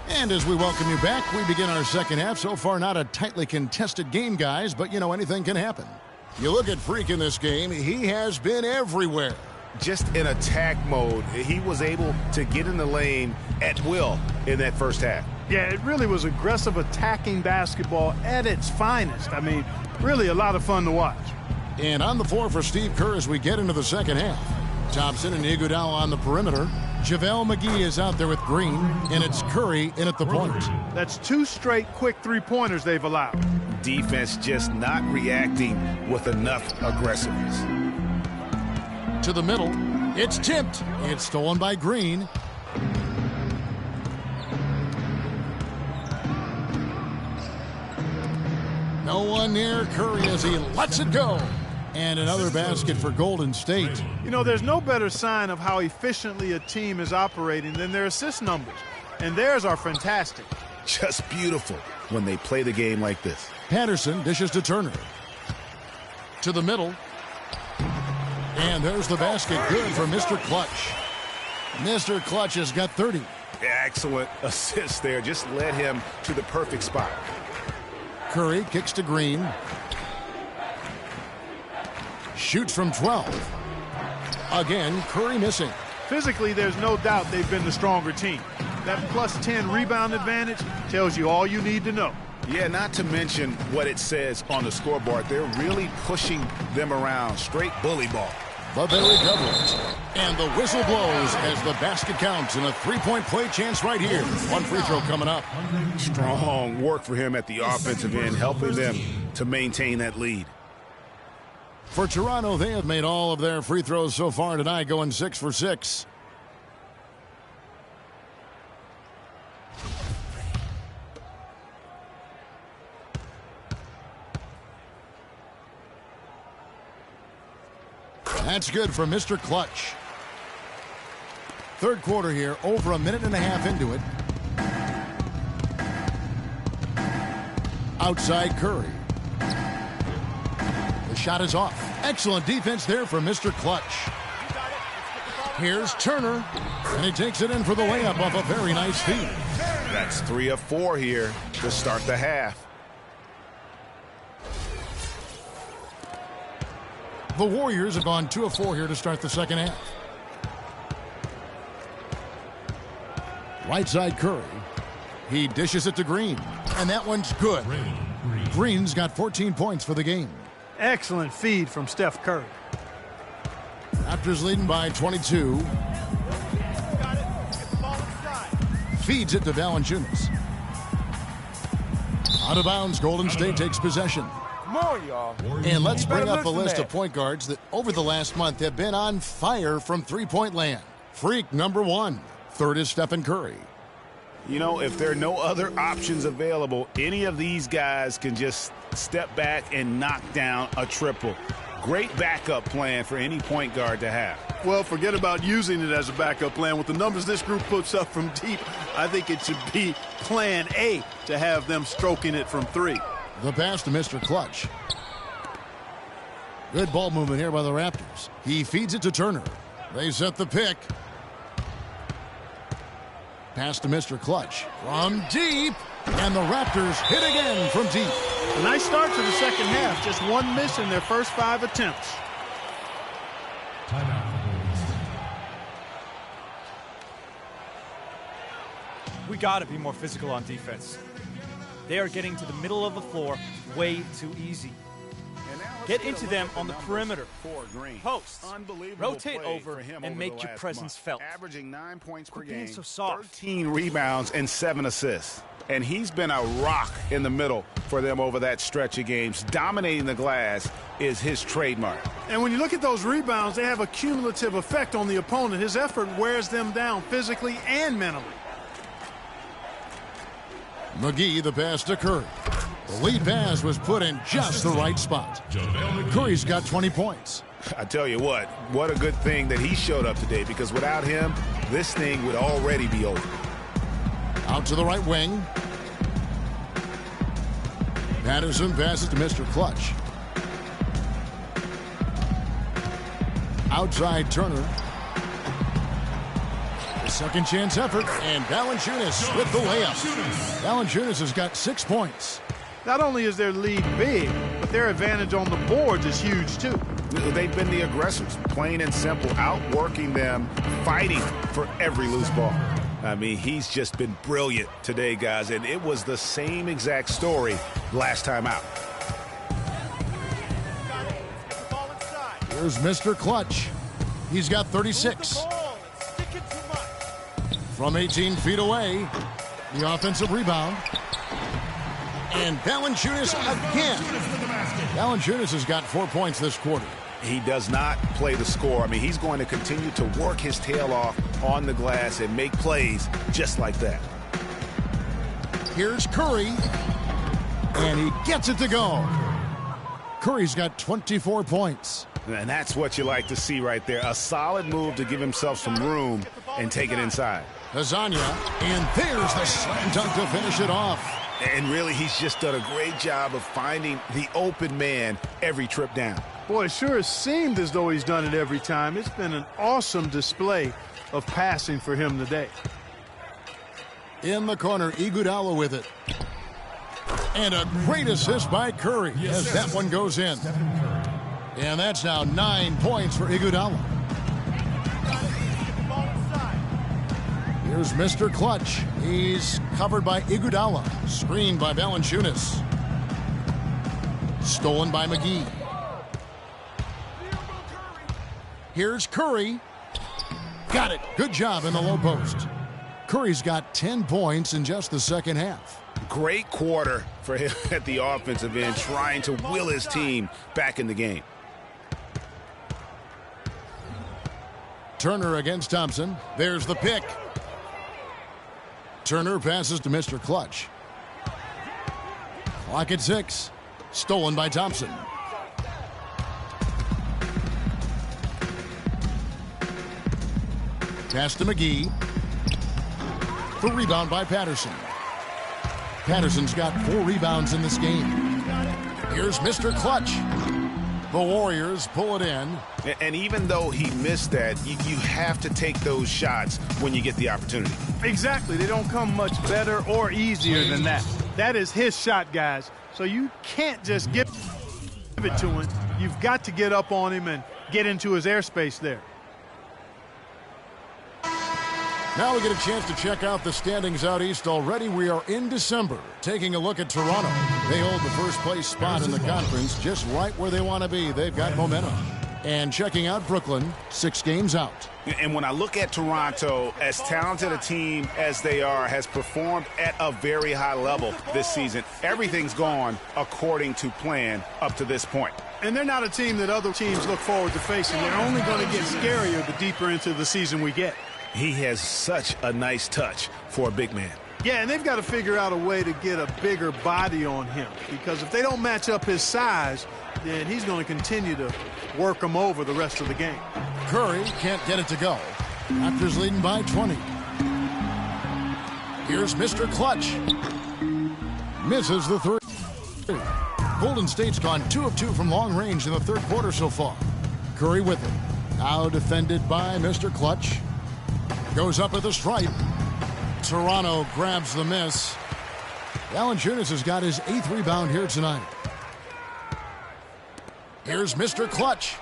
[SPEAKER 6] And as we welcome you back, we begin our second half. So far, not a tightly contested game, guys, but you know, anything can happen. You look at Freak in this game, he has been everywhere.
[SPEAKER 7] Just in attack mode, he was able to get in the lane at will in that first half.
[SPEAKER 8] Yeah, it really was aggressive attacking basketball at its finest. I mean, really a lot of fun to watch.
[SPEAKER 6] And on the floor for Steve Kerr as we get into the second half. Thompson and Iguodala on the perimeter. JaVale McGee is out there with Green, and it's Curry in at the point.
[SPEAKER 8] That's 2 straight quick three-pointers they've allowed.
[SPEAKER 7] Defense just not reacting with enough aggressiveness.
[SPEAKER 6] To the middle. It's tipped. It's stolen by Green. No one near Curry as he lets it go. And another basket for Golden State.
[SPEAKER 8] You know, there's no better sign of how efficiently a team is operating than their assist numbers. And theirs are fantastic.
[SPEAKER 7] Just beautiful when they play the game like this.
[SPEAKER 6] Patterson dishes to Turner. To the middle. And there's the basket. Good for Mr. Clutch. Mr. Clutch has got 30.
[SPEAKER 7] Excellent assist there. Just led him to the perfect spot.
[SPEAKER 6] Curry kicks to Green. Shoots from 12. Again, Curry missing.
[SPEAKER 8] Physically, there's no doubt they've been the stronger team. That plus 10 rebound advantage tells you all you need to know.
[SPEAKER 7] Yeah, not to mention what it says on the scoreboard. They're really pushing them around. Straight bully ball.
[SPEAKER 6] But they recover it. And the whistle blows as the basket counts and a three-point play chance right here. One free throw coming up.
[SPEAKER 7] Strong work for him at the offensive end, helping them to maintain that lead.
[SPEAKER 6] For Toronto, they have made all of their free throws so far tonight, going 6 for 6. That's good for Mr. Clutch. Third quarter here, over a minute and a half into it. Outside Curry. The shot is off. Excellent defense there for Mr. Clutch. Here's Turner, and he takes it in for the layup off a very nice feed.
[SPEAKER 7] That's 3 of 4 here to start the half.
[SPEAKER 6] The Warriors have gone 2 of 4 here to start the second half. Right side Curry. He dishes it to Green, and that one's good. Green's got 14 points for the game.
[SPEAKER 8] Excellent feed from Steph Curry.
[SPEAKER 6] Raptors leading by 22. Feeds it to Valanciunas. Out of bounds, Golden State takes possession.
[SPEAKER 3] Come on, y'all.
[SPEAKER 6] And let's bring up a list of point guards that over the last month have been on fire from three-point land. Freak number 1. Third is Stephen Curry.
[SPEAKER 7] You know, if there are no other options available, any of these guys can just step back and knock down a triple. Great backup plan for any point guard to have.
[SPEAKER 8] Well, forget about using it as a backup plan. With the numbers this group puts up from deep, I think it should be plan A to have them stroking it from 3.
[SPEAKER 6] The pass to Mr. Clutch. Good ball movement here by the Raptors. He feeds it to Turner. They set the pick. Pass to Mr. Clutch from deep, and the Raptors hit again from deep.
[SPEAKER 8] A nice start to the second half. Just 1 miss in their first 5 attempts.
[SPEAKER 11] We got to be more physical on defense. They are getting to the middle of the floor way too easy.
[SPEAKER 7] And now
[SPEAKER 11] Get into them on the perimeter. Posts. Rotate
[SPEAKER 7] play
[SPEAKER 11] over
[SPEAKER 7] for him
[SPEAKER 11] and
[SPEAKER 7] over
[SPEAKER 11] make
[SPEAKER 7] the
[SPEAKER 11] your
[SPEAKER 7] last
[SPEAKER 11] presence
[SPEAKER 7] month.
[SPEAKER 11] felt.
[SPEAKER 7] Averaging 9 points per
[SPEAKER 11] Quit being
[SPEAKER 7] game,
[SPEAKER 11] so soft.
[SPEAKER 7] 13 rebounds, and 7 assists. And he's been a rock in the middle for them over that stretch of games. Dominating the glass is his trademark.
[SPEAKER 8] And when you look at those rebounds, they have a cumulative effect on the opponent. His effort wears them down physically and mentally.
[SPEAKER 6] McGee, the pass to Curry. The lead pass was put in just the right spot. Curry's got 20 points.
[SPEAKER 7] I tell you what a good thing that he showed up today, because without him, this thing would already be over.
[SPEAKER 6] Out to the right wing. Patterson passes to Mr. Clutch. Outside Turner. The second chance effort, and Valanciunas with the layup. Valanciunas has got 6 points.
[SPEAKER 8] Not only is their lead big, but their advantage on the boards is huge too.
[SPEAKER 7] They've been the aggressors, plain and simple, outworking them, fighting for every loose ball. I mean, he's just been brilliant today, guys, and it was the same exact story last time out.
[SPEAKER 6] Here's Mr. Clutch. He's got 36. From 18 feet away, the offensive rebound. And Valanciunas again. Valanciunas has got 4 points this quarter.
[SPEAKER 7] He does not play the score. I mean, he's going to continue to work his tail off on the glass and make plays just like that.
[SPEAKER 6] Here's Curry. And he gets it to go. Curry's got 24 points.
[SPEAKER 7] And that's what you like to see right there. A solid move to give himself some room and take it inside.
[SPEAKER 6] Lasagna, and there's the slam dunk to finish it off.
[SPEAKER 7] And really, he's just done a great job of finding the open man every trip down.
[SPEAKER 8] Boy, it sure has seemed as though he's done it every time. It's been an awesome display of passing for him today.
[SPEAKER 6] In the corner, Iguodala with it. And a great assist by Curry as that one goes in. And that's now 9 points for Iguodala. Here's Mr. Clutch. He's covered by Iguodala. Screened by Valanciunas. Stolen by McGee. Here's Curry. Got it. Good job in the low post. Curry's got 10 points in just the second half.
[SPEAKER 7] Great quarter for him at the offensive end, trying to will his team back in the game.
[SPEAKER 6] Turner against Thompson. There's the pick. Turner passes to Mr. Clutch. Clock at 6. Stolen by Thompson. Pass to McGee. The rebound by Patterson. Patterson's got 4 rebounds in this game. Here's Mr. Clutch. The Warriors pull it in.
[SPEAKER 7] And even though he missed that, you have to take those shots when you get the opportunity.
[SPEAKER 8] Exactly. They don't come much better or easier than that. That is his shot, guys. So you can't just give it to him. You've got to get up on him and get into his airspace there.
[SPEAKER 6] Now we get a chance to check out the standings out east already. We are in December, taking a look at Toronto. They hold the first place spot in the conference, just right where they want to be. They've got momentum. And checking out Brooklyn, 6 games out.
[SPEAKER 7] And when I look at Toronto, as talented a team as they are, has performed at a very high level this season. Everything's gone according to plan up to this point.
[SPEAKER 8] And they're not a team that other teams look forward to facing. They're only going to get scarier the deeper into the season we get.
[SPEAKER 7] He has such a nice touch for a big man.
[SPEAKER 8] Yeah, and they've got to figure out a way to get a bigger body on him, because if they don't match up his size, then he's going to continue to work them over the rest of the game.
[SPEAKER 6] Curry can't get it to go. Raptors leading by 20. Here's Mr. Clutch. Misses the 3. Golden State's gone 2 of 2 from long range in the third quarter so far. Curry with it. Now defended by Mr. Clutch. Goes up at the stripe. Toronto grabs the miss. Valanciunas has got his 8th rebound here tonight. Here's Mr. Clutch.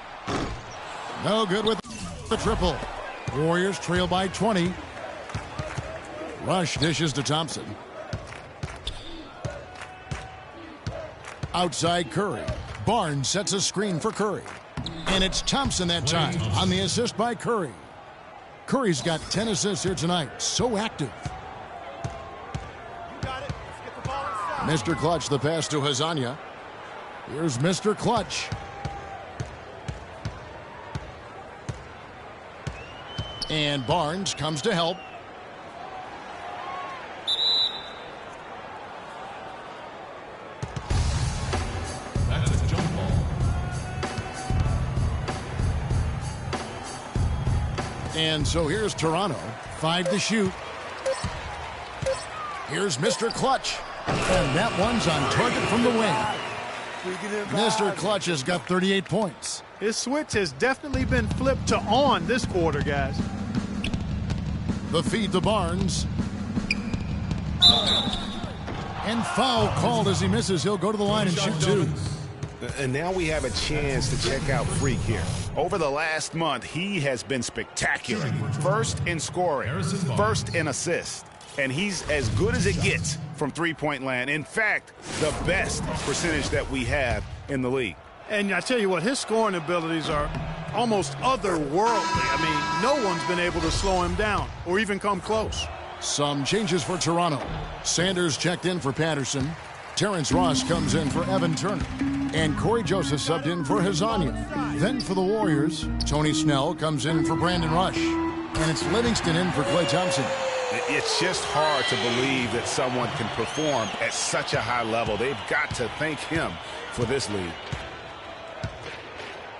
[SPEAKER 6] No good with the triple. Warriors trail by 20. Rush dishes to Thompson. Outside Curry. Barnes sets a screen for Curry. And it's Thompson that time on the assist by Curry. Curry's got 10 assists here tonight. So active. Mr. Clutch, the pass to Hazanya. Here's Mr. Clutch. And Barnes comes to help.
[SPEAKER 13] That's a jump ball.
[SPEAKER 6] And so here's Toronto. 5 to shoot. Here's Mr. Clutch. And that one's on target from the wing. Mr. Clutch has got 38 points.
[SPEAKER 8] His switch has definitely been flipped to on this quarter, guys.
[SPEAKER 6] The feed to Barnes. And foul called as he misses. He'll go to the line and shoot 2.
[SPEAKER 7] And now we have a chance to check out Freak here. Over the last month, he has been spectacular. First in scoring, first in assists. And he's as good as it gets from three-point land. In fact, the best percentage that we have in the league.
[SPEAKER 8] And I tell you what, his scoring abilities are almost otherworldly. I mean, no one's been able to slow him down or even come close.
[SPEAKER 6] Some changes for Toronto. Sanders checked in for Patterson. Terrence Ross comes in for Evan Turner. And Corey Joseph subbed in for Hazanya. Then for the Warriors, Tony Snell comes in for Brandon Rush. And it's Livingston in for Klay Thompson.
[SPEAKER 7] It's just hard to believe that someone can perform at such a high level. They've got to thank him for this lead.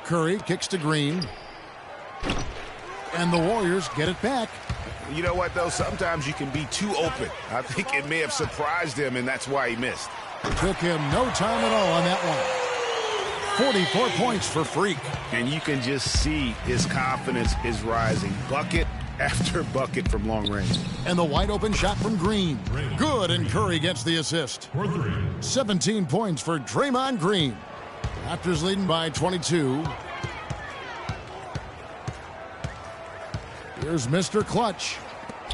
[SPEAKER 6] Curry kicks to Green. And the Warriors get it back.
[SPEAKER 7] You know what, though? Sometimes you can be too open. I think it may have surprised him, and that's why he missed.
[SPEAKER 6] Took him no time at all on that one. 44 points for Freak.
[SPEAKER 7] And you can just see his confidence is rising. Bucket after bucket from long range.
[SPEAKER 6] And the wide open shot from Green. Good, and Curry gets the assist. 17 points for Draymond Green. Raptors leading by 22. Here's Mr. Clutch.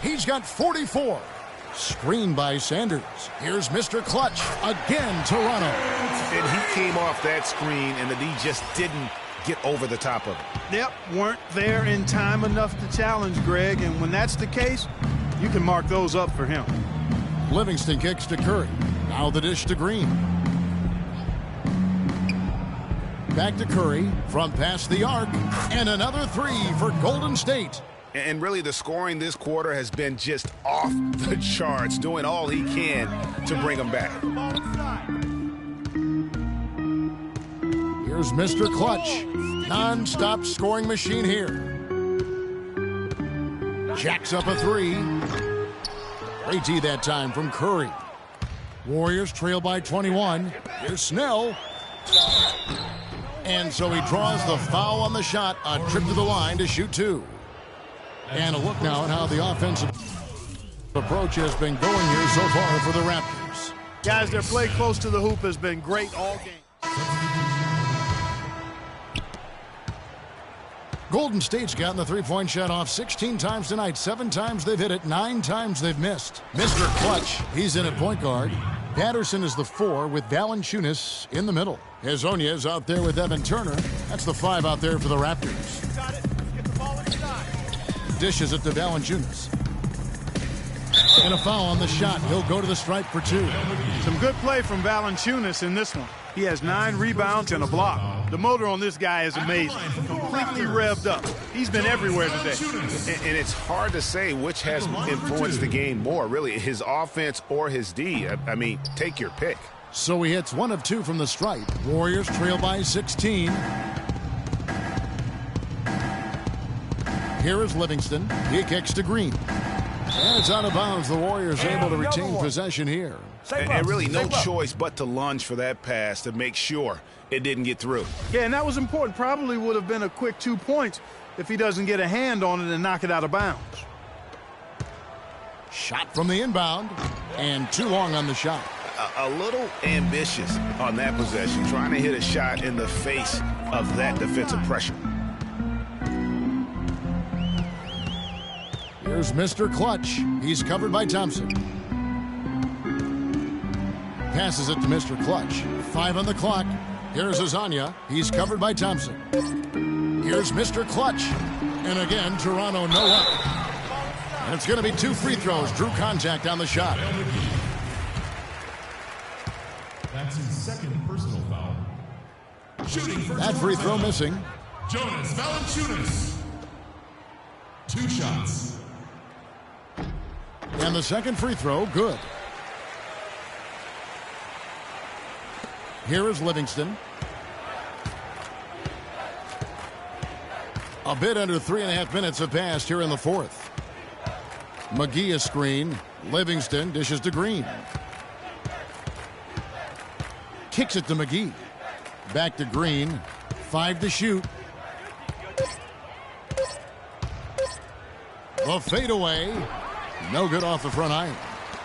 [SPEAKER 6] He's got 44. Screened by Sanders. Here's Mr. Clutch. Again, Toronto.
[SPEAKER 7] And he came off that screen, and the D just didn't get over the top of it.
[SPEAKER 8] Yep, weren't there in time enough to challenge Greg, and when that's the case, you can mark those up for him.
[SPEAKER 6] Livingston kicks to Curry. Now the dish to Green. Back to Curry from past the arc. And another 3 for Golden State.
[SPEAKER 7] And really, the scoring this quarter has been just off the charts, doing all he can to bring them back.
[SPEAKER 6] Here's Mr. Clutch. Non-stop scoring machine here. Jacks up a 3. Great D that time from Curry. Warriors trail by 21. Here's Snell. And so he draws the foul on the shot. A trip to the line to shoot 2. And a look now at how the offensive approach has been going here so far for the Raptors.
[SPEAKER 8] Guys, their play close to the hoop has been great all game.
[SPEAKER 6] Golden State's gotten the three-point shot off 16 times tonight. 7 times they've hit it, 9 times they've missed. Mr. Clutch, he's in at point guard. Patterson is the 4 with Valanciunas in the middle. Hazonya's out there with Evan Turner. That's the 5 out there for the Raptors. Dishes it to Valanciunas. And a foul on the shot. He'll go to the stripe for 2.
[SPEAKER 8] Some good play from Valanciunas in this one. He has 9 rebounds and a block. The motor on this guy is amazing. Completely revved up. He's been everywhere today.
[SPEAKER 7] And it's hard to say which has influenced the game more, really, his offense or his D. I mean, take your pick.
[SPEAKER 6] So he hits 1 of 2 from the stripe. Warriors trail by 16. Here is Livingston. He kicks to Green. And it's out of bounds. The Warriors able to retain possession here.
[SPEAKER 7] And really no choice but to lunge for that pass to make sure it didn't get through.
[SPEAKER 8] Yeah, and that was important. Probably would have been a quick 2 points if he doesn't get a hand on it and knock it out of bounds.
[SPEAKER 6] Shot from the inbound. And too long on the shot.
[SPEAKER 7] A little ambitious on that possession, trying to hit a shot in the face of that defensive pressure.
[SPEAKER 6] Here's Mr. Clutch. He's covered by Thompson. Passes it to Mr. Clutch. 5 on the clock. Here's Azania. He's covered by Thompson. Here's Mr. Clutch. And again, Toronto no up. And it's going to be 2 free throws. Drew contact on the shot.
[SPEAKER 14] That's his second personal foul. Shooting for
[SPEAKER 6] that free throw missing.
[SPEAKER 14] Jonas Valanciunas. 2 shots.
[SPEAKER 6] And the second free throw, good. Here is Livingston. A bit under 3.5 minutes have passed here in the fourth. McGee a screen. Livingston dishes to Green. Kicks it to McGee. Back to Green. 5 to shoot. The fadeaway. No good off the front iron.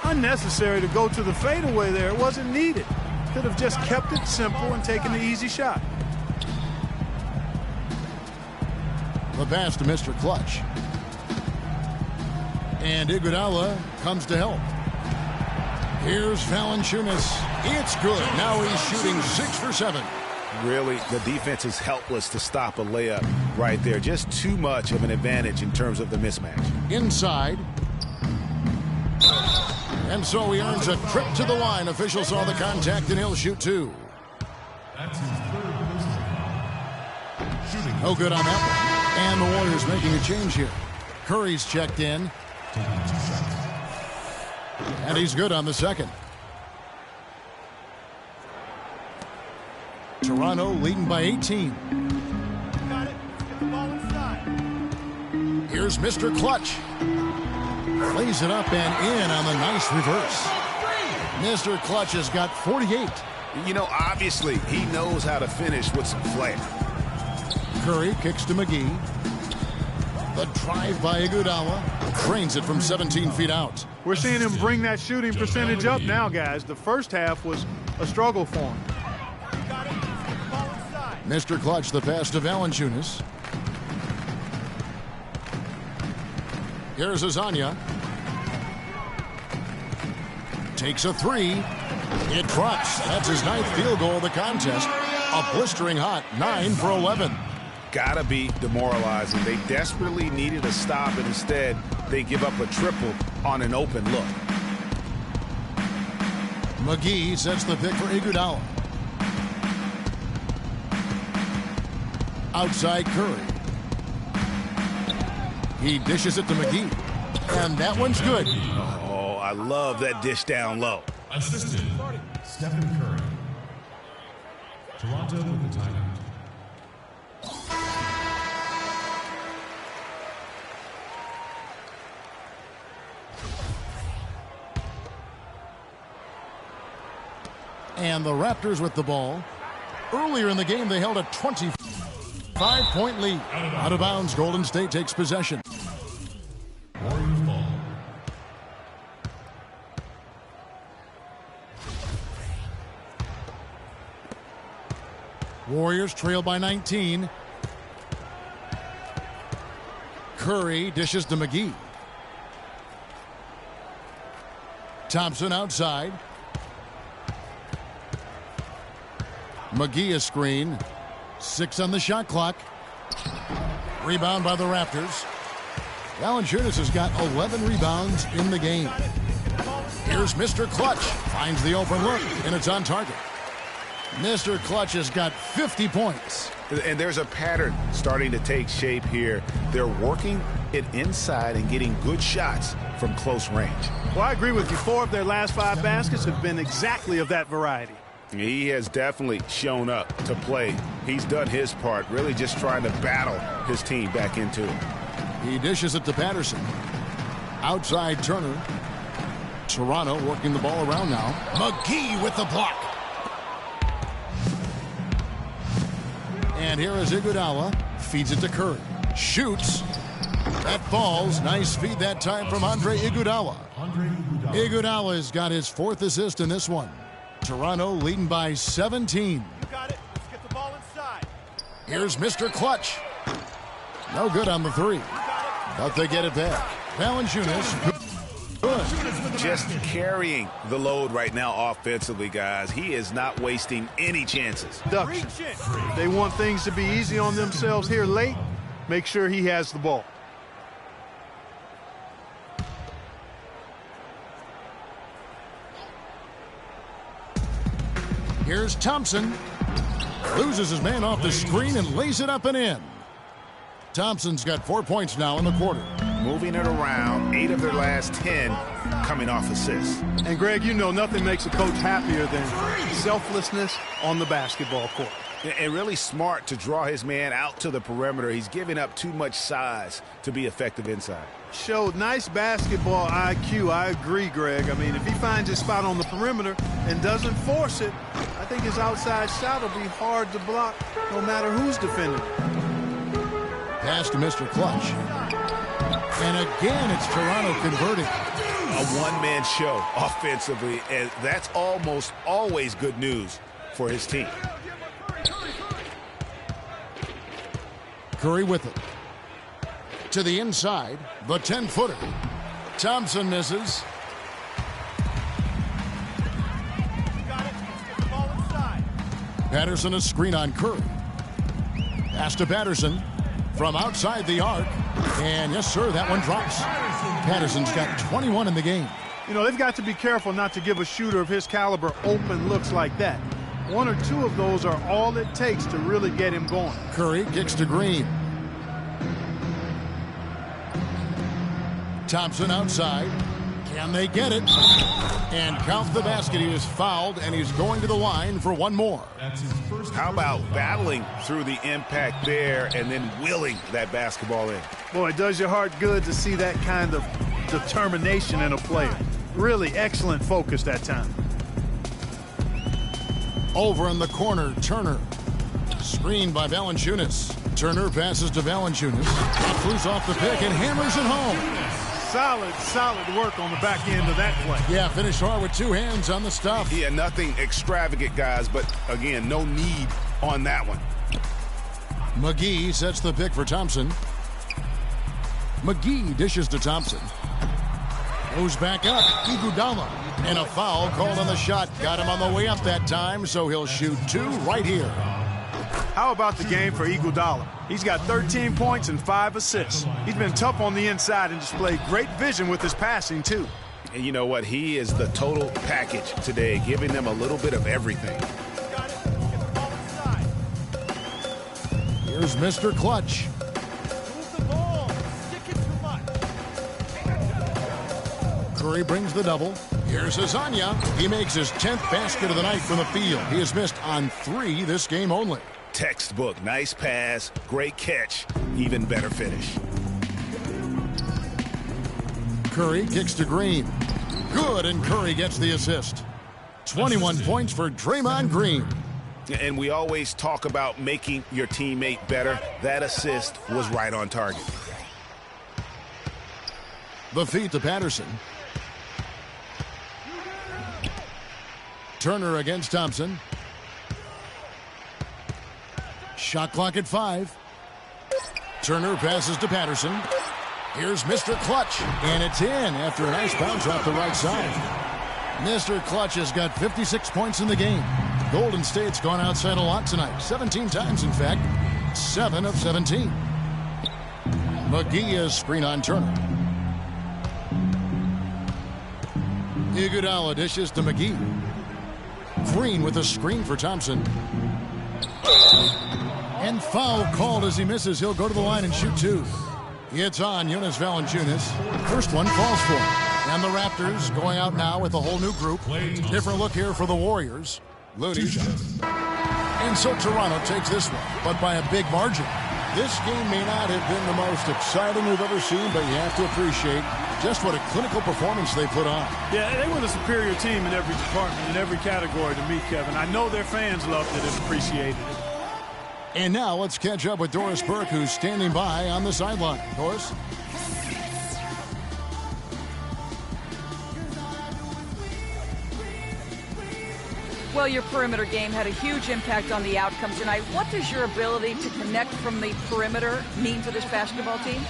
[SPEAKER 8] Unnecessary to go to the fadeaway there. It wasn't needed. Could have just kept it simple and taken the easy shot.
[SPEAKER 6] The pass to Mr. Clutch. And Iguodala comes to help. Here's Valanciunas. It's good. Now he's shooting 6 for 7.
[SPEAKER 7] Really, the defense is helpless to stop a layup right there. Just too much of an advantage in terms of the mismatch.
[SPEAKER 6] Inside. And so he earns a trip to the line. Official saw the contact and he'll shoot 2.
[SPEAKER 14] That's his third personal foul. Shooting.
[SPEAKER 6] No good on that one. And the Warriors making a change here. Curry's checked in.
[SPEAKER 14] Taking 2 shots.
[SPEAKER 6] And he's good on the second. Toronto leading by 18.
[SPEAKER 8] Got it. Let's get the ball inside.
[SPEAKER 6] Here's Mr. Clutch. Plays it up and in on the nice reverse. Mr. Clutch has got 48.
[SPEAKER 7] You know, obviously, he knows how to finish with some flair.
[SPEAKER 6] Curry kicks to McGee. The drive by Iguodala. Drains it from 17 feet out.
[SPEAKER 8] We're seeing him bring that shooting percentage up now, guys. The first half was a struggle for him.
[SPEAKER 6] Mr. Clutch, the pass to Valanciunas. Here's Azania. Takes a 3. It drops. That's his 9th field goal of the contest. A blistering hot 9 for 11.
[SPEAKER 7] Gotta be demoralizing. They desperately needed a stop, and instead they give up a triple on an open look.
[SPEAKER 6] McGee sets the pick for Iguodala. Outside Curry. He dishes it to McGee. And that one's good.
[SPEAKER 7] Oh, I love that dish down low.
[SPEAKER 14] Assisted, Stephen Curry. Toronto with the timeout.
[SPEAKER 6] And the Raptors with the ball. Earlier in the game, they held a 25-point lead. Out of bounds, Golden State takes possession.
[SPEAKER 14] Warriors ball.
[SPEAKER 6] Warriors trail by 19. Curry dishes to McGee. Thompson outside. McGee a screen. 6 on the shot clock. Rebound by the Raptors. Valanciunas has got 11 rebounds in the game. Here's Mr. Clutch. Finds the open look, and it's on target. Mr. Clutch has got 50 points.
[SPEAKER 7] And there's a pattern starting to take shape here. They're working it inside and getting good shots from close range.
[SPEAKER 8] Well, I agree with you. 4 of their last 5 baskets have been exactly of that variety.
[SPEAKER 7] He has definitely shown up to play. He's done his part, really just trying to battle his team back into it.
[SPEAKER 6] He dishes it to Patterson. Outside Turner. Toronto working the ball around now. McGee with the block. And here is Iguodala. Feeds it to Curry. Shoots. That falls. Nice feed that time from Andre Iguodala. Iguodala's got his 4th assist in this one. Toronto leading by 17.
[SPEAKER 8] You got it. Let's get the ball inside.
[SPEAKER 6] Here's Mr. Clutch. No good on the 3. But they get it back. Valanciunas. Good.
[SPEAKER 7] just carrying the load right now offensively, guys. He is not wasting any chances.
[SPEAKER 8] They want things to be easy on themselves here late. Make sure he has the ball.
[SPEAKER 6] Here's Thompson. Loses his man off the screen and lays it up and in. Thompson's got 4 points now in the quarter.
[SPEAKER 7] Moving it around, 8 of their last 10 coming off assists.
[SPEAKER 8] And, Greg, you know nothing makes a coach happier than selflessness on the basketball court.
[SPEAKER 7] And really smart to draw his man out to the perimeter. He's giving up too much size to be effective inside.
[SPEAKER 8] Showed nice basketball IQ. I agree, Greg. I mean, if he finds his spot on the perimeter and doesn't force it, I think his outside shot will be hard to block no matter who's defending.
[SPEAKER 6] Pass to Mr. Clutch. And again, it's Toronto converting.
[SPEAKER 7] A one-man show offensively, and that's almost always good news for his team.
[SPEAKER 6] Curry with it. To the inside, the 10-footer. Thompson misses. Patterson a screen on Curry. Pass to Patterson from outside the arc. And yes, sir, that one drops. Patterson's got 21 in the game.
[SPEAKER 8] You know, they've got to be careful not to give a shooter of his caliber open looks like that. 1 or 2 of those are all it takes to really get him going.
[SPEAKER 6] Curry kicks to Green. Thompson outside. Can they get it? And count the basket. He is fouled, and he's going to the line for one more.
[SPEAKER 7] How about battling through the impact there and then willing that basketball in?
[SPEAKER 8] Boy, it does your heart good to see that kind of determination in a player. Really excellent focus that time.
[SPEAKER 6] Over in the corner, Turner. Screened by Valanciunas. Turner passes to Valanciunas. Flews off the pick and hammers it home.
[SPEAKER 8] Solid work on the back end of that play.
[SPEAKER 6] Yeah, finished hard with 2 hands on the stuff.
[SPEAKER 7] Yeah, nothing extravagant, guys, but again, no need on that one.
[SPEAKER 6] McGee sets the pick for Thompson. McGee dishes to Thompson. Goes back up. Iguodala. And a foul called on the shot. Got him on the way up that time, so he'll shoot 2 right here.
[SPEAKER 8] How about the game for Iguodala? He's got 13 points and 5 assists. He's been tough on the inside and displayed great vision with his passing, too.
[SPEAKER 7] And you know what? He is the total package today, giving them a little bit of everything.
[SPEAKER 6] Here's Mr. Clutch. Curry brings the double. Here's Azania. He makes his 10th basket of the night from the field. He has missed on 3 this game only.
[SPEAKER 7] Textbook. Nice pass. Great catch. Even better finish.
[SPEAKER 6] Curry kicks to Green. Good, and Curry gets the assist. 21 points for Draymond Green.
[SPEAKER 7] And we always talk about making your teammate better. That assist was right on target.
[SPEAKER 6] The feed to Patterson. Turner against Thompson. Shot clock at 5. Turner passes to Patterson. Here's Mr. Clutch. And it's in after a nice bounce off the right side. Mr. Clutch has got 56 points in the game. Golden State's gone outside a lot tonight. 17 times, in fact. 7 of 17. McGee is screen on Turner. Iguodala dishes to McGee. Green with a screen for Thompson. And foul called as he misses. He'll go to the line and shoot 2. It's on Jonas Valanciunas. First one falls for him. And the Raptors going out now with a whole new group. Different look here for the Warriors. Looney. And so Toronto takes this one, but by a big margin. This game may not have been the most exciting we've ever seen, but you have to appreciate just what a clinical performance they put on.
[SPEAKER 8] Yeah, they were the superior team in every department, in every category to me, Kevin. I know their fans loved it and appreciated it.
[SPEAKER 6] And now let's catch up with Doris Burke, who's standing by on the sideline. Doris?
[SPEAKER 9] Well, your perimeter game had a huge impact on the outcome tonight. What does your ability to connect from the perimeter mean to this basketball team?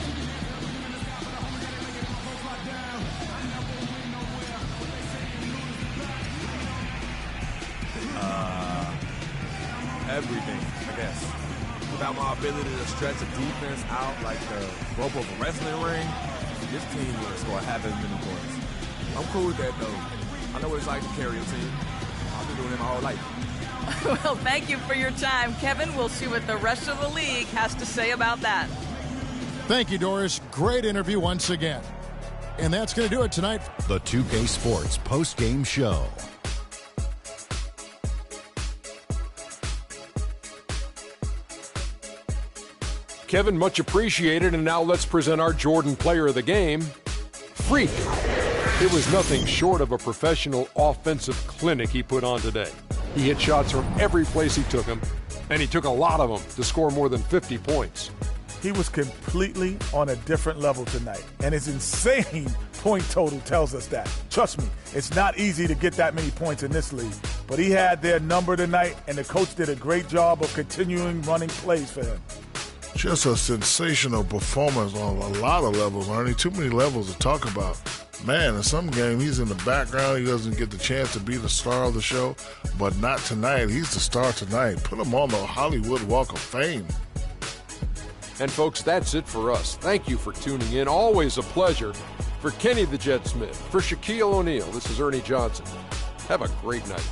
[SPEAKER 12] everything, I guess. Without my ability to stretch a defense out like the rope of a wrestling ring, this team would score half as many points. I'm cool with that, though. I know what it's like to carry a team. I've been doing it my whole life.
[SPEAKER 9] Well, thank you for your time, Kevin. We'll see what the rest of the league has to say about that.
[SPEAKER 6] Thank you, Doris. Great interview once again. And that's going to do it tonight.
[SPEAKER 1] The 2K Sports post-game show.
[SPEAKER 2] Kevin, much appreciated, and now let's present our Jordan Player of the Game, Freak. It was nothing short of a professional offensive clinic he put on today. He hit shots from every place he took them, and he took a lot of them to score more than 50 points.
[SPEAKER 3] He was completely on a different level tonight, and his insane point total tells us that. Trust me, it's not easy to get that many points in this league, but he had their number tonight, and the coach did a great job of continuing running plays for him.
[SPEAKER 4] Just a sensational performance on a lot of levels, Ernie. Too many levels to talk about. Man, in some game, he's in the background. He doesn't get the chance to be the star of the show, but not tonight. He's the star tonight. Put him on the Hollywood Walk of Fame.
[SPEAKER 2] And, folks, that's it for us. Thank you for tuning in. Always a pleasure. For Kenny the Jet Smith, for Shaquille O'Neal, this is Ernie Johnson. Have a great night.